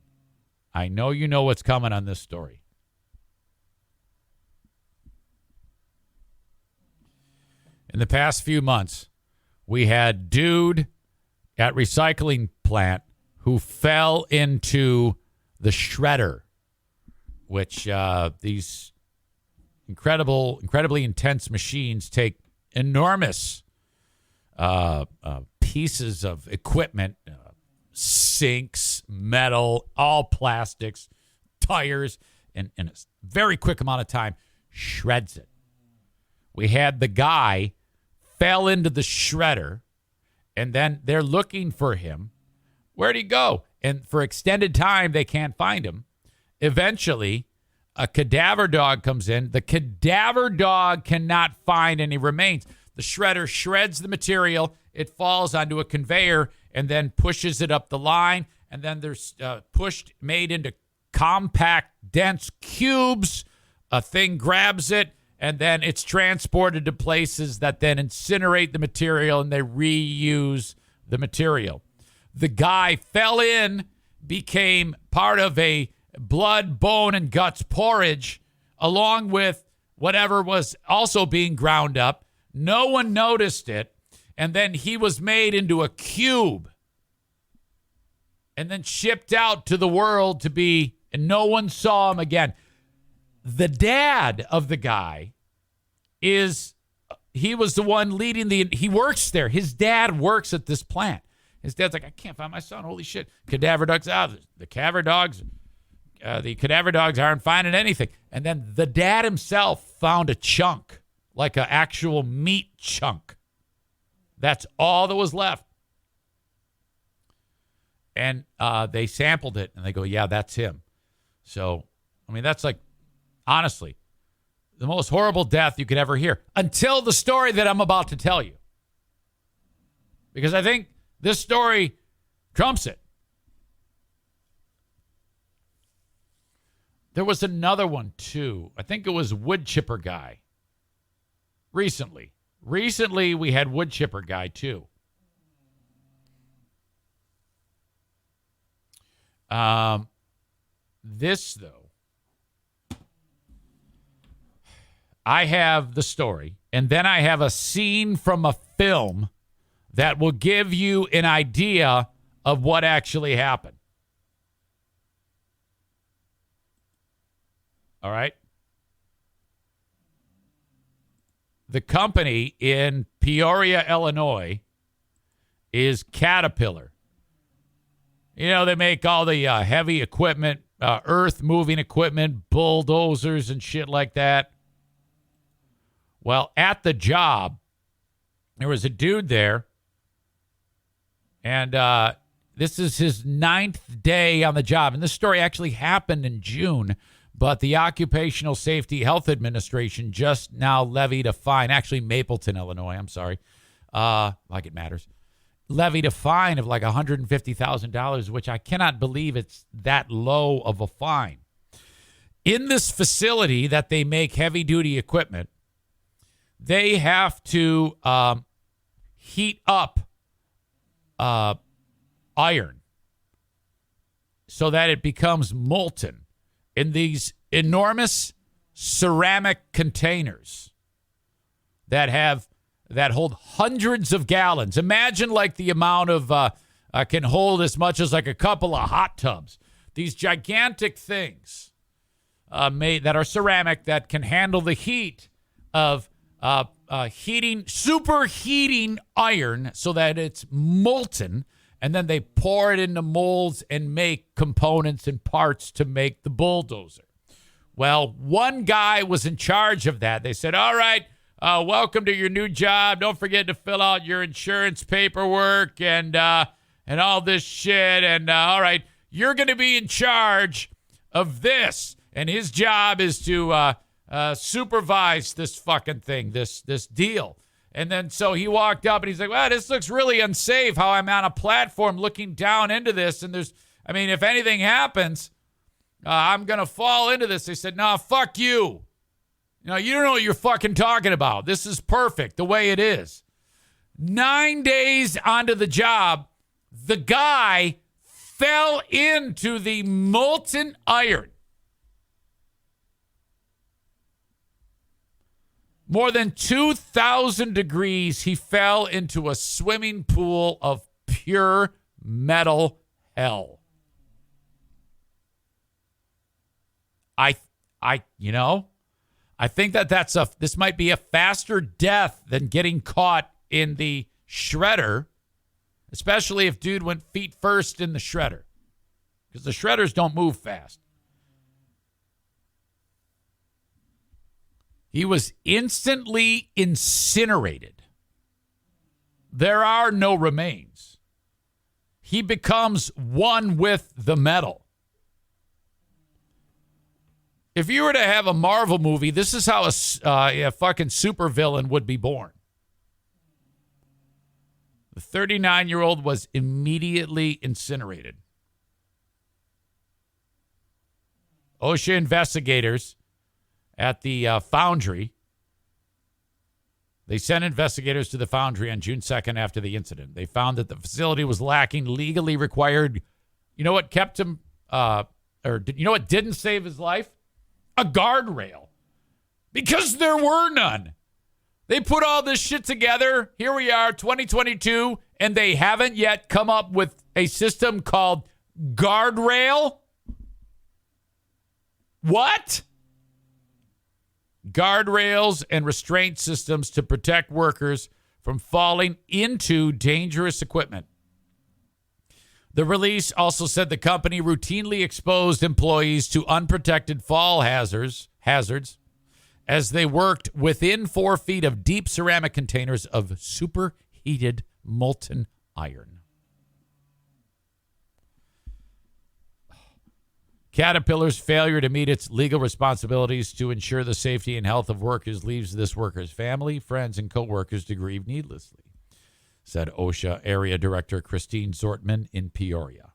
I know you know what's coming on this story. In the past few months, we had dude at recycling plant who fell into the shredder, which these incredibly intense machines take enormous pieces of equipment, sinks, metal, all plastics, tires, and in a very quick amount of time, shreds it. We had the guy fell into the shredder, and then they're looking for him. Where'd he go? And for extended time, they can't find him. Eventually, a cadaver dog comes in. The cadaver dog cannot find any remains. The shredder shreds the material. It falls onto a conveyor and then pushes it up the line. And then there's made into compact, dense cubes. A thing grabs it, and then it's transported to places that then incinerate the material and they reuse the material. The guy fell in, became part of a blood, bone, and guts porridge, along with whatever was also being ground up. No one noticed it. And then he was made into a cube and then shipped out to the world to be, and no one saw him again. The dad of the guy he was the one leading he works there. His dad works at this plant. His dad's like, I can't find my son. Holy shit. Cadaver dogs out. The cadaver dogs aren't finding anything. And then the dad himself found a chunk, like an actual meat chunk. That's all that was left. And they sampled it, and they go, yeah, that's him. So, I mean, that's like, honestly, the most horrible death you could ever hear until the story that I'm about to tell you. Because I think this story trumps it. There was another one, too. I think it was wood chipper guy. Recently, we had wood chipper guy, too. this, though, I have the story, and then I have a scene from a film that will give you an idea of what actually happened. All right? The company in Peoria, Illinois, is Caterpillar. You know, they make all the heavy equipment, earth-moving equipment, bulldozers and shit like that. Well, at the job, there was a dude there, and this is his 9th day on the job. And this story actually happened in June, but the Occupational Safety Health Administration just now levied a fine. Actually, Mapleton, Illinois, I'm sorry. Like it matters. Levied a fine of like $150,000, which I cannot believe it's that low of a fine. In this facility that they make heavy-duty equipment, they have to heat up iron so that it becomes molten in these enormous ceramic containers that hold hundreds of gallons. Imagine like the amount of can hold as much as like a couple of hot tubs. These gigantic things made that are ceramic that can handle the heat of superheating iron so that it's molten, and then they pour it into molds and make components and parts to make the bulldozer. Well, one guy was in charge of that. They said, all right, welcome to your new job. Don't forget to fill out your insurance paperwork and all this shit. And all right, you're going to be in charge of this. And his job is to supervise this fucking thing, this deal. And then so he walked up and he's like, well, this looks really unsafe how I'm on a platform looking down into this. And if anything happens, I'm going to fall into this. They said, no, fuck you. You don't know what you're fucking talking about. This is perfect the way it is. 9 days onto the job, the guy fell into the molten iron. More than 2,000 degrees, he fell into a swimming pool of pure metal hell. I think this might be a faster death than getting caught in the shredder, especially if dude went feet first in the shredder, because the shredders don't move fast. He was instantly incinerated. There are no remains. He becomes one with the metal. If you were to have a Marvel movie, this is how a fucking supervillain would be born. The 39-year-old was immediately incinerated. OSHA investigators at the foundry, they sent investigators to the foundry on June 2nd after the incident. They found that the facility was lacking legally required. You know what kept him, you know what didn't save his life? A guardrail. Because there were none. They put all this shit together. Here we are, 2022, and they haven't yet come up with a system called guardrail. What? Guardrails and restraint systems to protect workers from falling into dangerous equipment. The release also said the company routinely exposed employees to unprotected fall hazards as they worked within 4 feet of deep ceramic containers of superheated molten iron. Caterpillar's failure to meet its legal responsibilities to ensure the safety and health of workers leaves this worker's family, friends, and co-workers to grieve needlessly, said OSHA Area Director Christine Zortman in Peoria.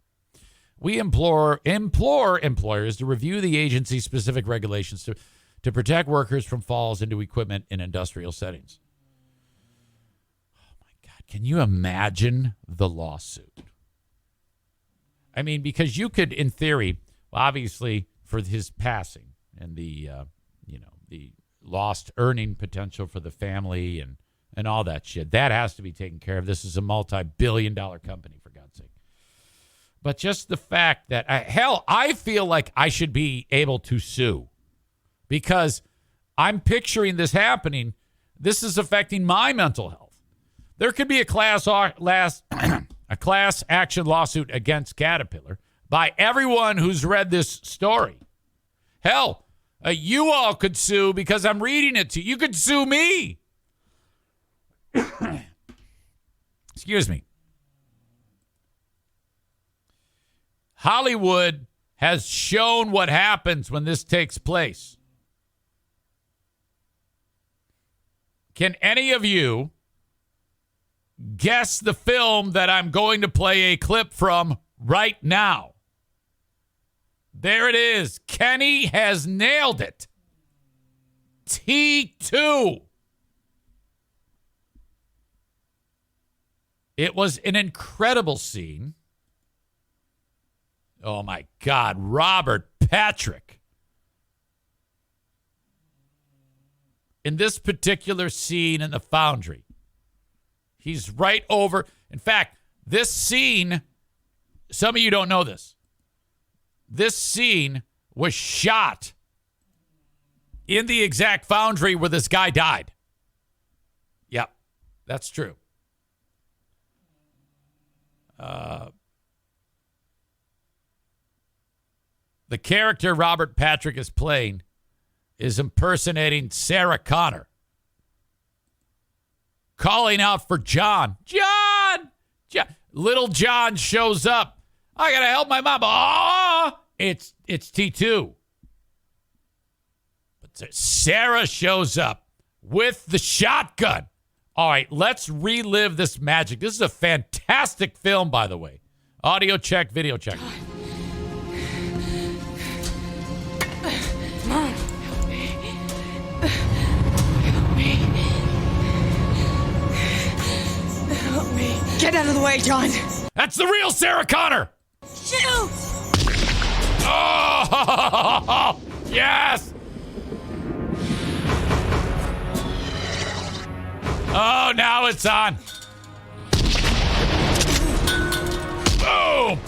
We implore employers to review the agency's specific regulations to protect workers from falls into equipment in industrial settings. Oh, my God. Can you imagine the lawsuit? I mean, because you could, in theory, obviously for his passing and the the lost earning potential for the family and all that shit. That has to be taken care of. This is a multi-billion-dollar company, for God's sake. But just the fact that, I feel like I should be able to sue because I'm picturing this happening. This is affecting my mental health. There could be a class action lawsuit against Caterpillar by everyone who's read this story. Hell, you all could sue because I'm reading it to you. You could sue me. Excuse me. Hollywood has shown what happens when this takes place. Can any of you guess the film that I'm going to play a clip from right now? There it is. Kenny has nailed it. T2. It was an incredible scene. Oh, my God. Robert Patrick. In this particular scene in the Foundry, he's right over. In fact, this scene, some of you don't know this. This scene was shot in the exact Foundry where this guy died. Yep, that's true. The character Robert Patrick is playing is impersonating Sarah Connor, calling out for John. John! Little John shows up. I got to help my mom. Oh, it's T2. But Sarah shows up with the shotgun. All right, let's relive this magic. This is a fantastic film, by the way. Audio check, video check. Mom, help me. Help me. Help me. Get out of the way, John. That's the real Sarah Connor. Shoot! Oh, yes. Oh, now it's on. Boom.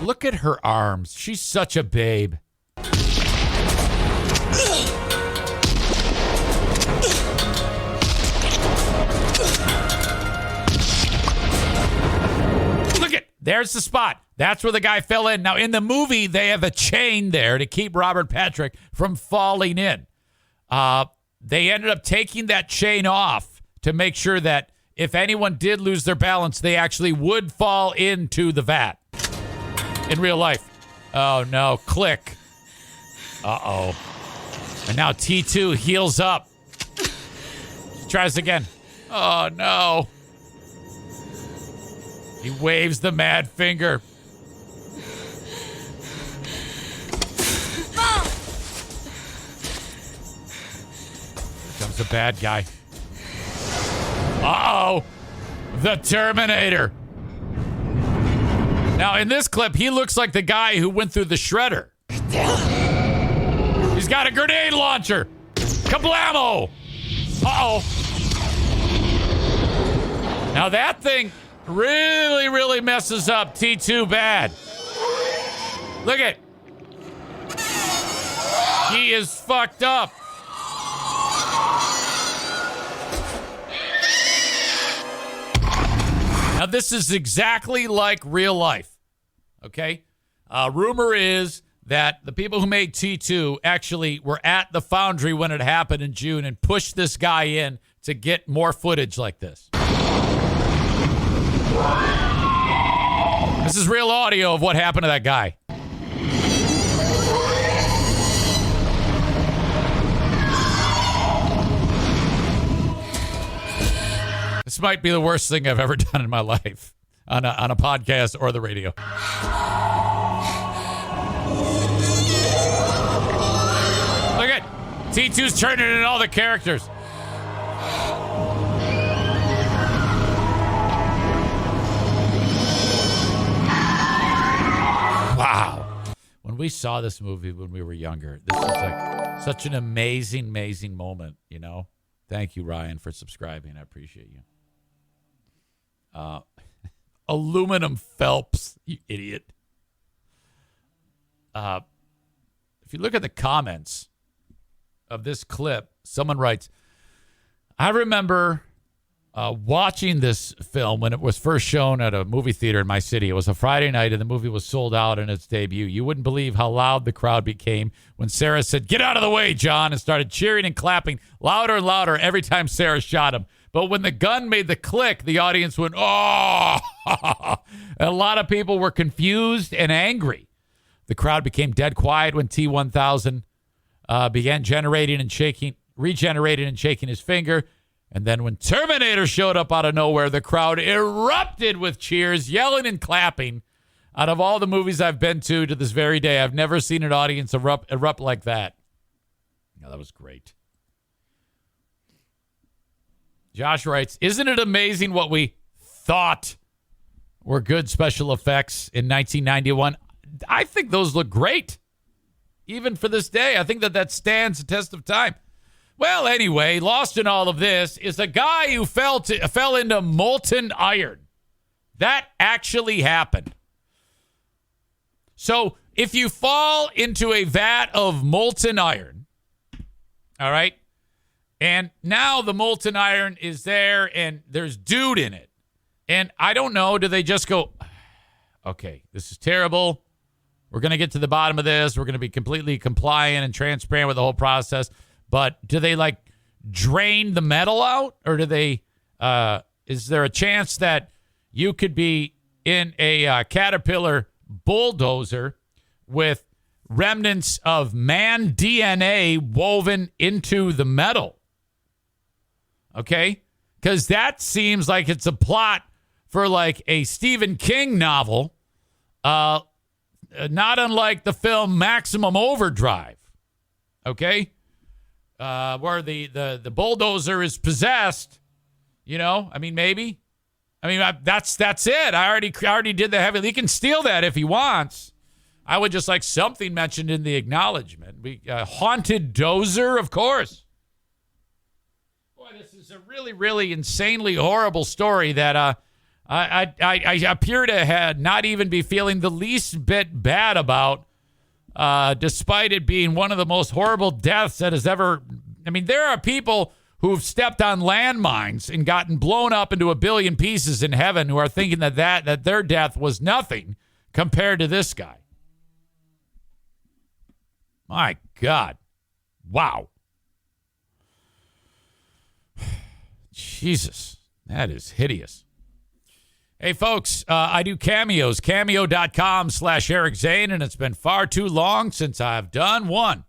Look at her arms. She's such a babe. Look at, there's the spot. That's where the guy fell in. Now, in the movie, they have a chain there to keep Robert Patrick from falling in. They ended up taking that chain off to make sure that if anyone did lose their balance, they actually would fall into the vat in real life. Oh, no. Click. Uh-oh. And now T2 heals up. Tries again. Oh, no. He waves the mad finger. Here comes the bad guy. Uh-oh. The Terminator. Now, in this clip, he looks like the guy who went through the shredder. He's got a grenade launcher. Kablamo. Uh-oh. Now, that thing really, really messes up T2 bad. Look at. He is fucked up. Now, this is exactly like real life, okay? Rumor is that the people who made T2 actually were at the Foundry when it happened in June and pushed this guy in to get more footage like this. This is real audio of what happened to that guy. This might be the worst thing I've ever done in my life on a podcast or the radio. Look at T2's turning in all the characters. Wow. When when we saw this movie when we were younger, this was like such an amazing, amazing moment, you know? Thank you, Ryan, for subscribing. I appreciate you. Aluminum Phelps, you idiot. If you look at the comments of this clip, someone writes, I remember watching this film when it was first shown at a movie theater in my city. It was a Friday night, and the movie was sold out in its debut. You wouldn't believe how loud the crowd became when Sarah said, "Get out of the way, John," and started cheering and clapping louder and louder every time Sarah shot him. But when the gun made the click, the audience went, "Oh!" And a lot of people were confused and angry. The crowd became dead quiet when T-1000 began regenerating and shaking his finger. And then when Terminator showed up out of nowhere, the crowd erupted with cheers, yelling and clapping. Out of all the movies I've been to this very day, I've never seen an audience erupt like that. Yeah, that was great. Josh writes, isn't it amazing what we thought were good special effects in 1991? I think those look great. Even for this day, I think that stands the test of time. Well, anyway, lost in all of this is a guy who fell into molten iron. That actually happened. So if you fall into a vat of molten iron, all right, and now the molten iron is there and there's dude in it. And I don't know, do they just go, okay, this is terrible. We're going to get to the bottom of this. We're going to be completely compliant and transparent with the whole process. But do they like drain the metal out, or do they? Is there a chance that you could be in a Caterpillar bulldozer with remnants of man DNA woven into the metal? Okay, because that seems like it's a plot for like a Stephen King novel, not unlike the film Maximum Overdrive. Okay. Where the bulldozer is possessed, you know. I mean, maybe. I mean, that's it. I already did the heavy. He can steal that if he wants. I would just like something mentioned in the acknowledgement. Haunted dozer, of course. Boy, this is a really, really insanely horrible story that I appear to not even be feeling the least bit bad about. Despite it being one of the most horrible deaths that has ever... I mean, there are people who've stepped on landmines and gotten blown up into a billion pieces in heaven who are thinking that their death was nothing compared to this guy. My God. Wow. Jesus. That is hideous. Hey, folks, I do cameos, cameo.com/Eric Zane, and it's been far too long since I've done one.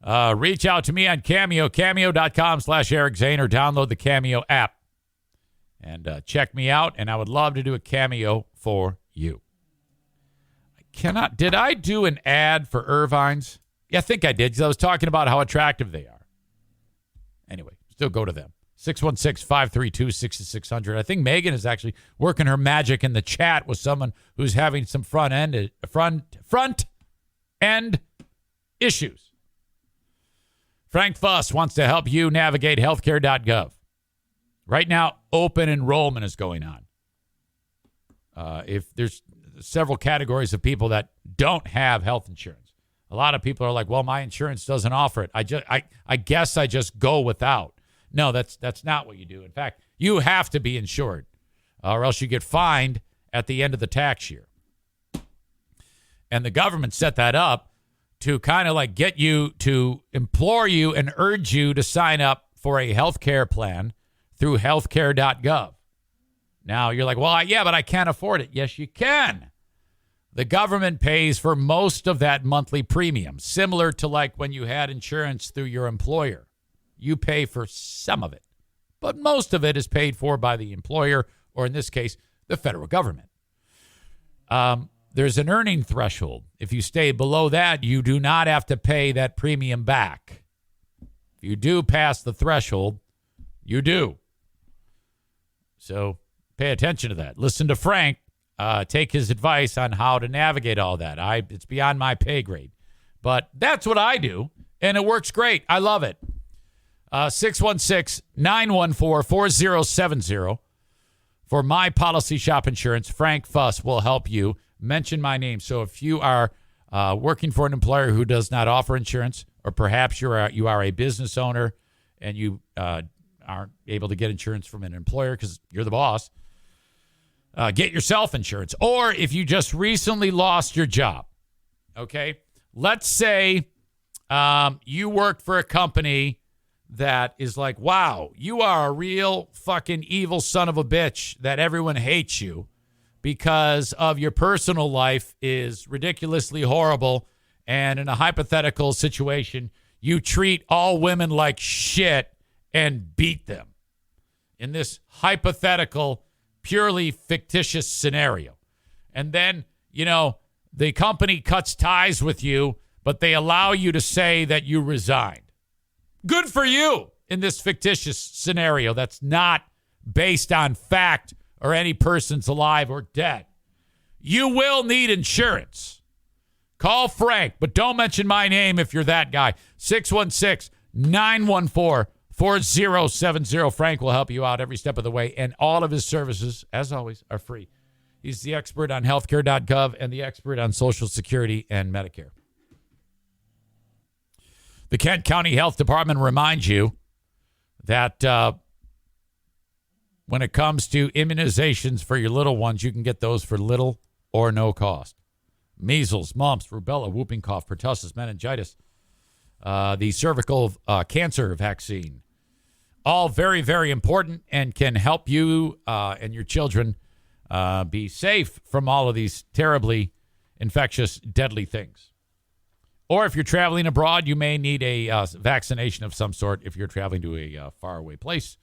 Reach out to me on Cameo, cameo.com/Eric Zane, or download the Cameo app and check me out, and I would love to do a cameo for you. Did I do an ad for Irvine's? Yeah, I think I did, because I was talking about how attractive they are. Anyway, still go to them. 616-532-6600. I think Megan is actually working her magic in the chat with someone who's having some front end issues. Frank Fuss wants to help you navigate healthcare.gov. Right now, open enrollment is going on. If there's several categories of people that don't have health insurance. A lot of people are like, well, my insurance doesn't offer it. I guess I just go without. No, that's not what you do. In fact, you have to be insured, or else you get fined at the end of the tax year. And the government set that up to kind of like get you to implore you and urge you to sign up for a health care plan through healthcare.gov. Now you're like, well, yeah, but I can't afford it. Yes, you can. The government pays for most of that monthly premium, similar to like when you had insurance through your employer. You pay for some of it, but most of it is paid for by the employer, or in this case, the federal government. There's an earning threshold. If you stay below that, you do not have to pay that premium back. If you do pass the threshold, you do. So pay attention to that. Listen to Frank take his advice on how to navigate all that. It's beyond my pay grade. But that's what I do, and it works great. I love it. 616-914-4070 for My Policy Shop Insurance. Frank Fuss will help you. Mention my name. So if you are working for an employer who does not offer insurance, or perhaps you are a business owner and you aren't able to get insurance from an employer because you're the boss, get yourself insurance. Or if you just recently lost your job, okay? Let's say you work for a company that is like, wow, you are a real fucking evil son of a bitch that everyone hates you because of your personal life is ridiculously horrible. And in a hypothetical situation, you treat all women like shit and beat them. In this hypothetical, purely fictitious scenario. And then, the company cuts ties with you, but they allow you to say that you resigned. Good for you in this fictitious scenario that's not based on fact or any person's alive or dead. You will need insurance. Call Frank, but don't mention my name if you're that guy. 616-914-4070. Frank will help you out every step of the way, and all of his services, as always, are free. He's the expert on healthcare.gov and the expert on Social Security and Medicare. The Kent County Health Department reminds you that when it comes to immunizations for your little ones, you can get those for little or no cost. Measles, mumps, rubella, whooping cough, pertussis, meningitis, the cervical cancer vaccine. All very, very important and can help you and your children be safe from all of these terribly infectious, deadly things. Or if you're traveling abroad, you may need a vaccination of some sort if you're traveling to a faraway place.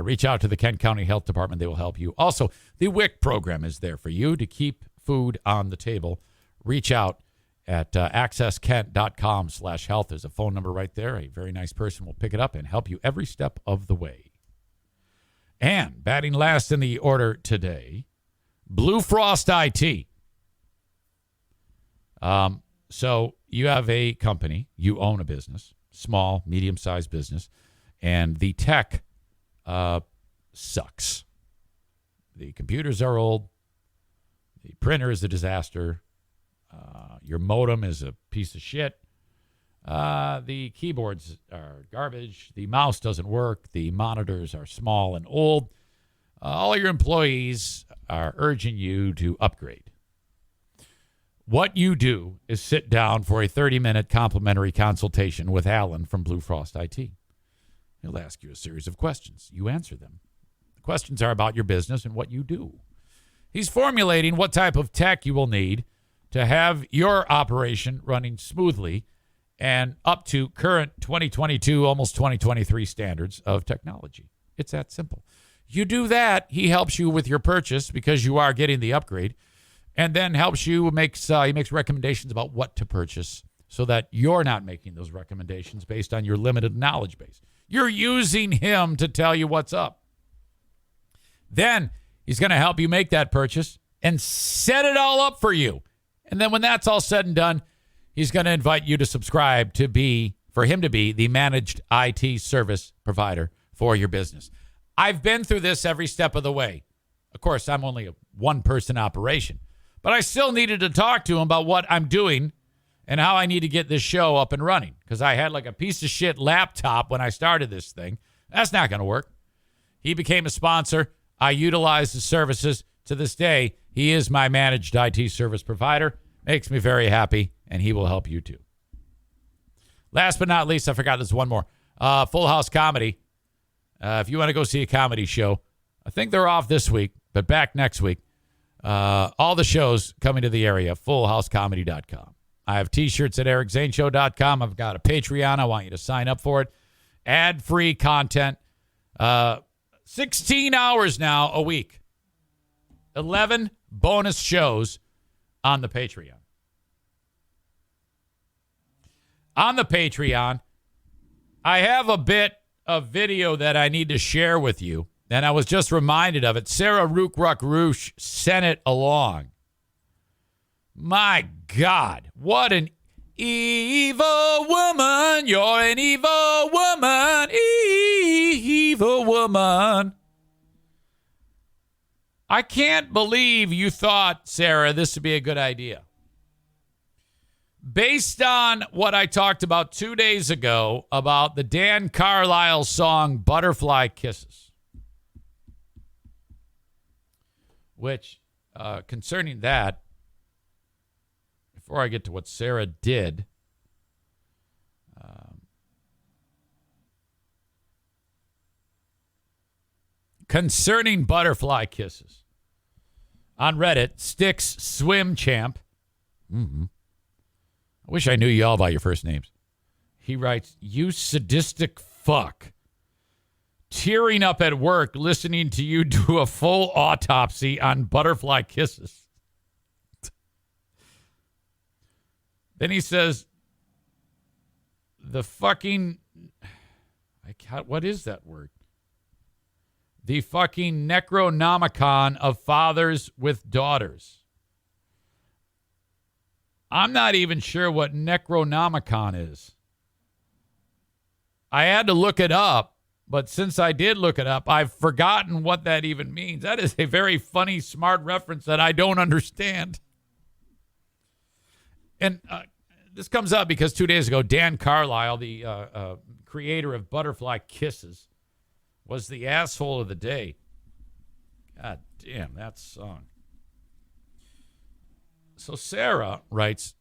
Reach out to the Kent County Health Department. They will help you. Also, the WIC program is there for you to keep food on the table. Reach out at accesskent.com/health. There's a phone number right there. A very nice person will pick it up and help you every step of the way. And batting last in the order today, Blue Frost IT. So you have a company, you own a business, small, medium-sized business, and the tech sucks. The computers are old. The printer is a disaster. Your modem is a piece of shit. The keyboards are garbage. The mouse doesn't work. The monitors are small and old. All your employees are urging you to upgrade. What you do is sit down for a 30-minute complimentary consultation with Alan from Blue Frost IT. He'll ask you a series of questions. You answer them. The questions are about your business and what you do. He's formulating what type of tech you will need to have your operation running smoothly and up to current 2022, almost 2023 standards of technology. It's that simple. You do that, he helps you with your purchase because you are getting the upgrade, and then helps you, he makes recommendations about what to purchase so that you're not making those recommendations based on your limited knowledge base. You're using him to tell you what's up. Then he's going to help you make that purchase and set it all up for you. And then when that's all said and done, he's going to invite you to subscribe for him to be the managed IT service provider for your business. I've been through this every step of the way. Of course, I'm only a one-person operation, but I still needed to talk to him about what I'm doing and how I need to get this show up and running because I had like a piece of shit laptop when I started this thing. That's not going to work. He became a sponsor. I utilize his services. To this day, he is my managed IT service provider. Makes me very happy, and he will help you too. Last but not least, I forgot there's one more. Full House Comedy. If you want to go see a comedy show, I think they're off this week, but back next week. All the shows coming to the area, fullhousecomedy.com. I have T-shirts at ericzaneshow.com. I've got a Patreon. I want you to sign up for it. Ad-free content. 16 hours now a week. 11 bonus shows on the Patreon. On the Patreon, I have a bit of video that I need to share with you And I was just reminded of it. Sarah Rook-Ruck-Roosh sent it along. My God, what an evil woman. You're an evil woman. Evil woman. I can't believe you thought, Sarah, this would be a good idea. Based on what I talked about 2 days ago about the Dan Carlisle song Butterfly Kisses, which, concerning that, before I get to what Sarah did, concerning Butterfly Kisses, on Reddit, Styx Swim Champ, I wish I knew you all by your first names. He writes, "You sadistic fuck. Tearing up at work listening to you do a full autopsy on butterfly kisses." Then he says, the fucking, what is that word? The fucking Necronomicon of fathers with daughters. I'm not even sure what Necronomicon is. I had to look it up, but since I did look it up, I've forgotten what that even means. That is a very funny, smart reference that I don't understand. And this comes up because 2 days ago, Dan Carlisle, the creator of Butterfly Kisses, was the asshole of the day. God damn, that song. So Sarah writes,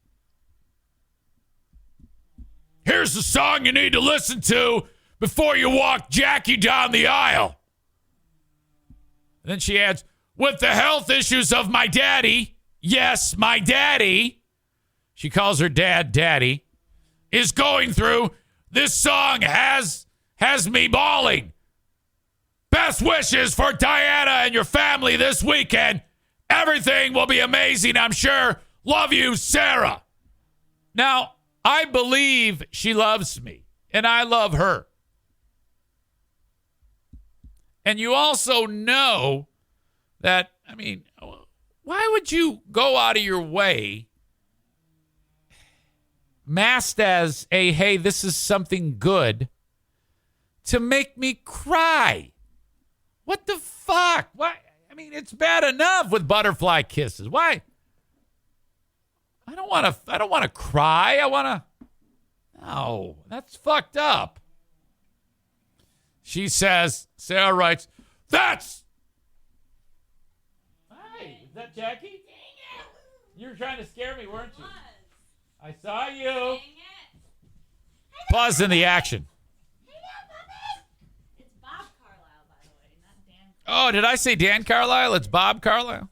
"Here's the song you need to listen to before you walk Jackie down the aisle." And then she adds, "With the health issues of my daddy," yes, my daddy, she calls her dad daddy, "is going through, this song has me bawling. Best wishes for Diana and your family this weekend. Everything will be amazing, I'm sure. Love you, Sarah." Now, I believe she loves me, and I love her. And you also know that, I mean, why would you go out of your way, masked as a, hey, this is something good, to make me cry? What the fuck? Why? I mean, it's bad enough with butterfly kisses. Why? I don't want to cry. I want to. No, that's fucked up. She says, Sarah writes, "That's." Hey, is that Jackie? Dang it. You were trying to scare me, weren't you? I saw you. Dang it. Pause in the action. Oh, did I say Dan Carlisle? It's Bob Carlisle.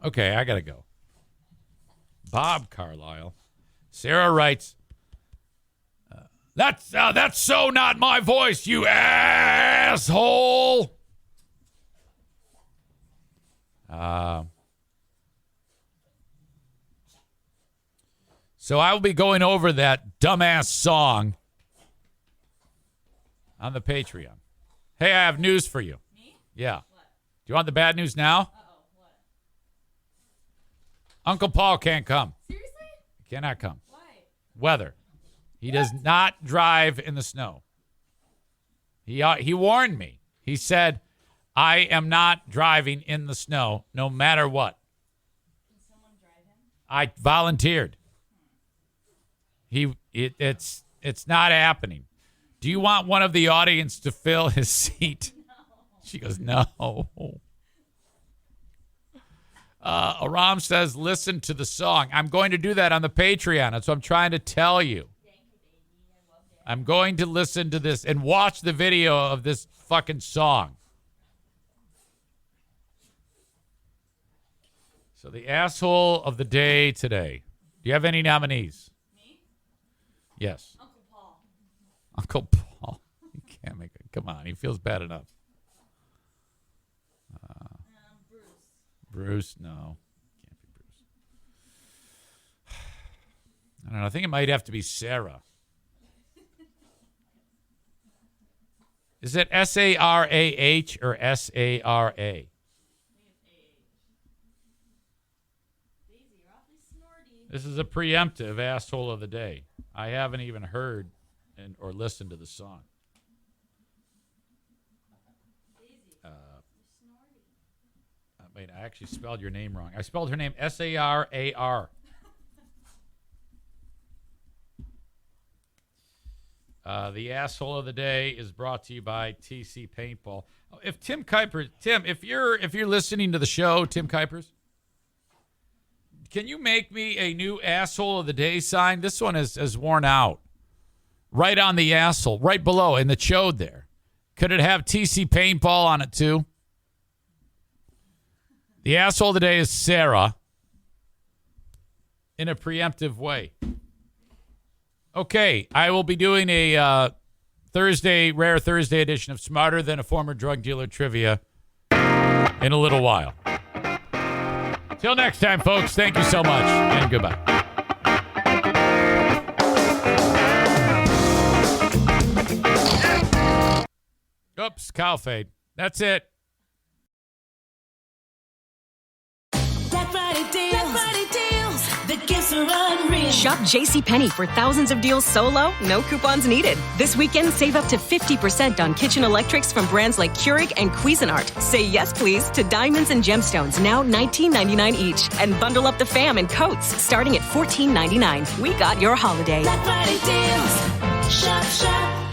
Okay, I gotta go. Bob Carlisle. Sarah writes, that's so not my voice, you asshole. So I will be going over that dumbass song on the Patreon. Hey, I have news for you. Me? Yeah. What? Do you want the bad news now? Uh-oh. What? Uncle Paul can't come. Seriously? He cannot come. Why? Weather. He does not drive in the snow. He warned me. He said, "I am not driving in the snow no matter what." Can someone drive him? I volunteered. It's not happening. Do you want one of the audience to fill his seat? No. She goes, no. Aram says, listen to the song. I'm going to do that on the Patreon. That's what I'm trying to tell you. I'm going to listen to this and watch the video of this fucking song. So the asshole of the day today. Do you have any nominees? Yes. Uncle Paul. Uncle Paul. He can't make it. Come on. He feels bad enough. Bruce. Bruce, no. Can't be Bruce. I don't know. I think it might have to be Sarah. Is it S-A-R-A-H or S-A-R-A? This is a preemptive asshole of the day. I haven't even heard or listened to the song. Wait, I actually spelled your name wrong. I spelled her name S-A-R-A-R. The asshole of the day is brought to you by TC Paintball. If Tim Kuipers, if you're listening to the show, Tim Kuipers, can you make me a new asshole of the day sign? This one is worn out. Right on the asshole, right below in the chode there. Could it have TC Paintball on it too? The asshole of the day is Sarah. In a preemptive way. Okay, I will be doing a rare Thursday edition of Smarter Than a Former Drug Dealer Trivia in a little while. Till next time, folks, thank you so much, and goodbye. Oops, cow fade. That's it. Black Friday deals. The gifts are unreal. Shop JCPenney for thousands of deals so low, no coupons needed. This weekend, save up to 50% on kitchen electrics from brands like Keurig and Cuisinart. Say yes, please, to diamonds and gemstones, now $19.99 each. And bundle up the fam in coats, starting at $14.99. We got your holiday. Black Friday deals. Shop,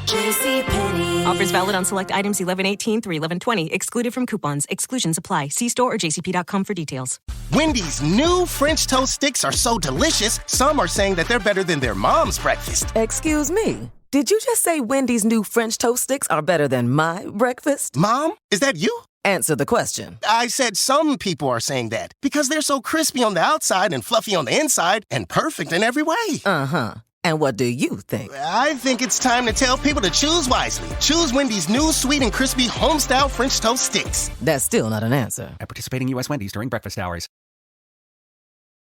JCPenney. Offers valid on select items 11/18 through 11/20. Excluded from coupons. Exclusions apply. See store or jcp.com for details. Wendy's new French toast sticks are so delicious, some are saying that they're better than their mom's breakfast. Excuse me. Did you just say Wendy's new French toast sticks are better than my breakfast? Mom, is that you? Answer the question. I said some people are saying that because they're so crispy on the outside and fluffy on the inside and perfect in every way. Uh-huh. And what do you think? I think it's time to tell people to choose wisely. Choose Wendy's new sweet and crispy home-style French toast sticks. That's still not an answer. At participating U.S. Wendy's during breakfast hours.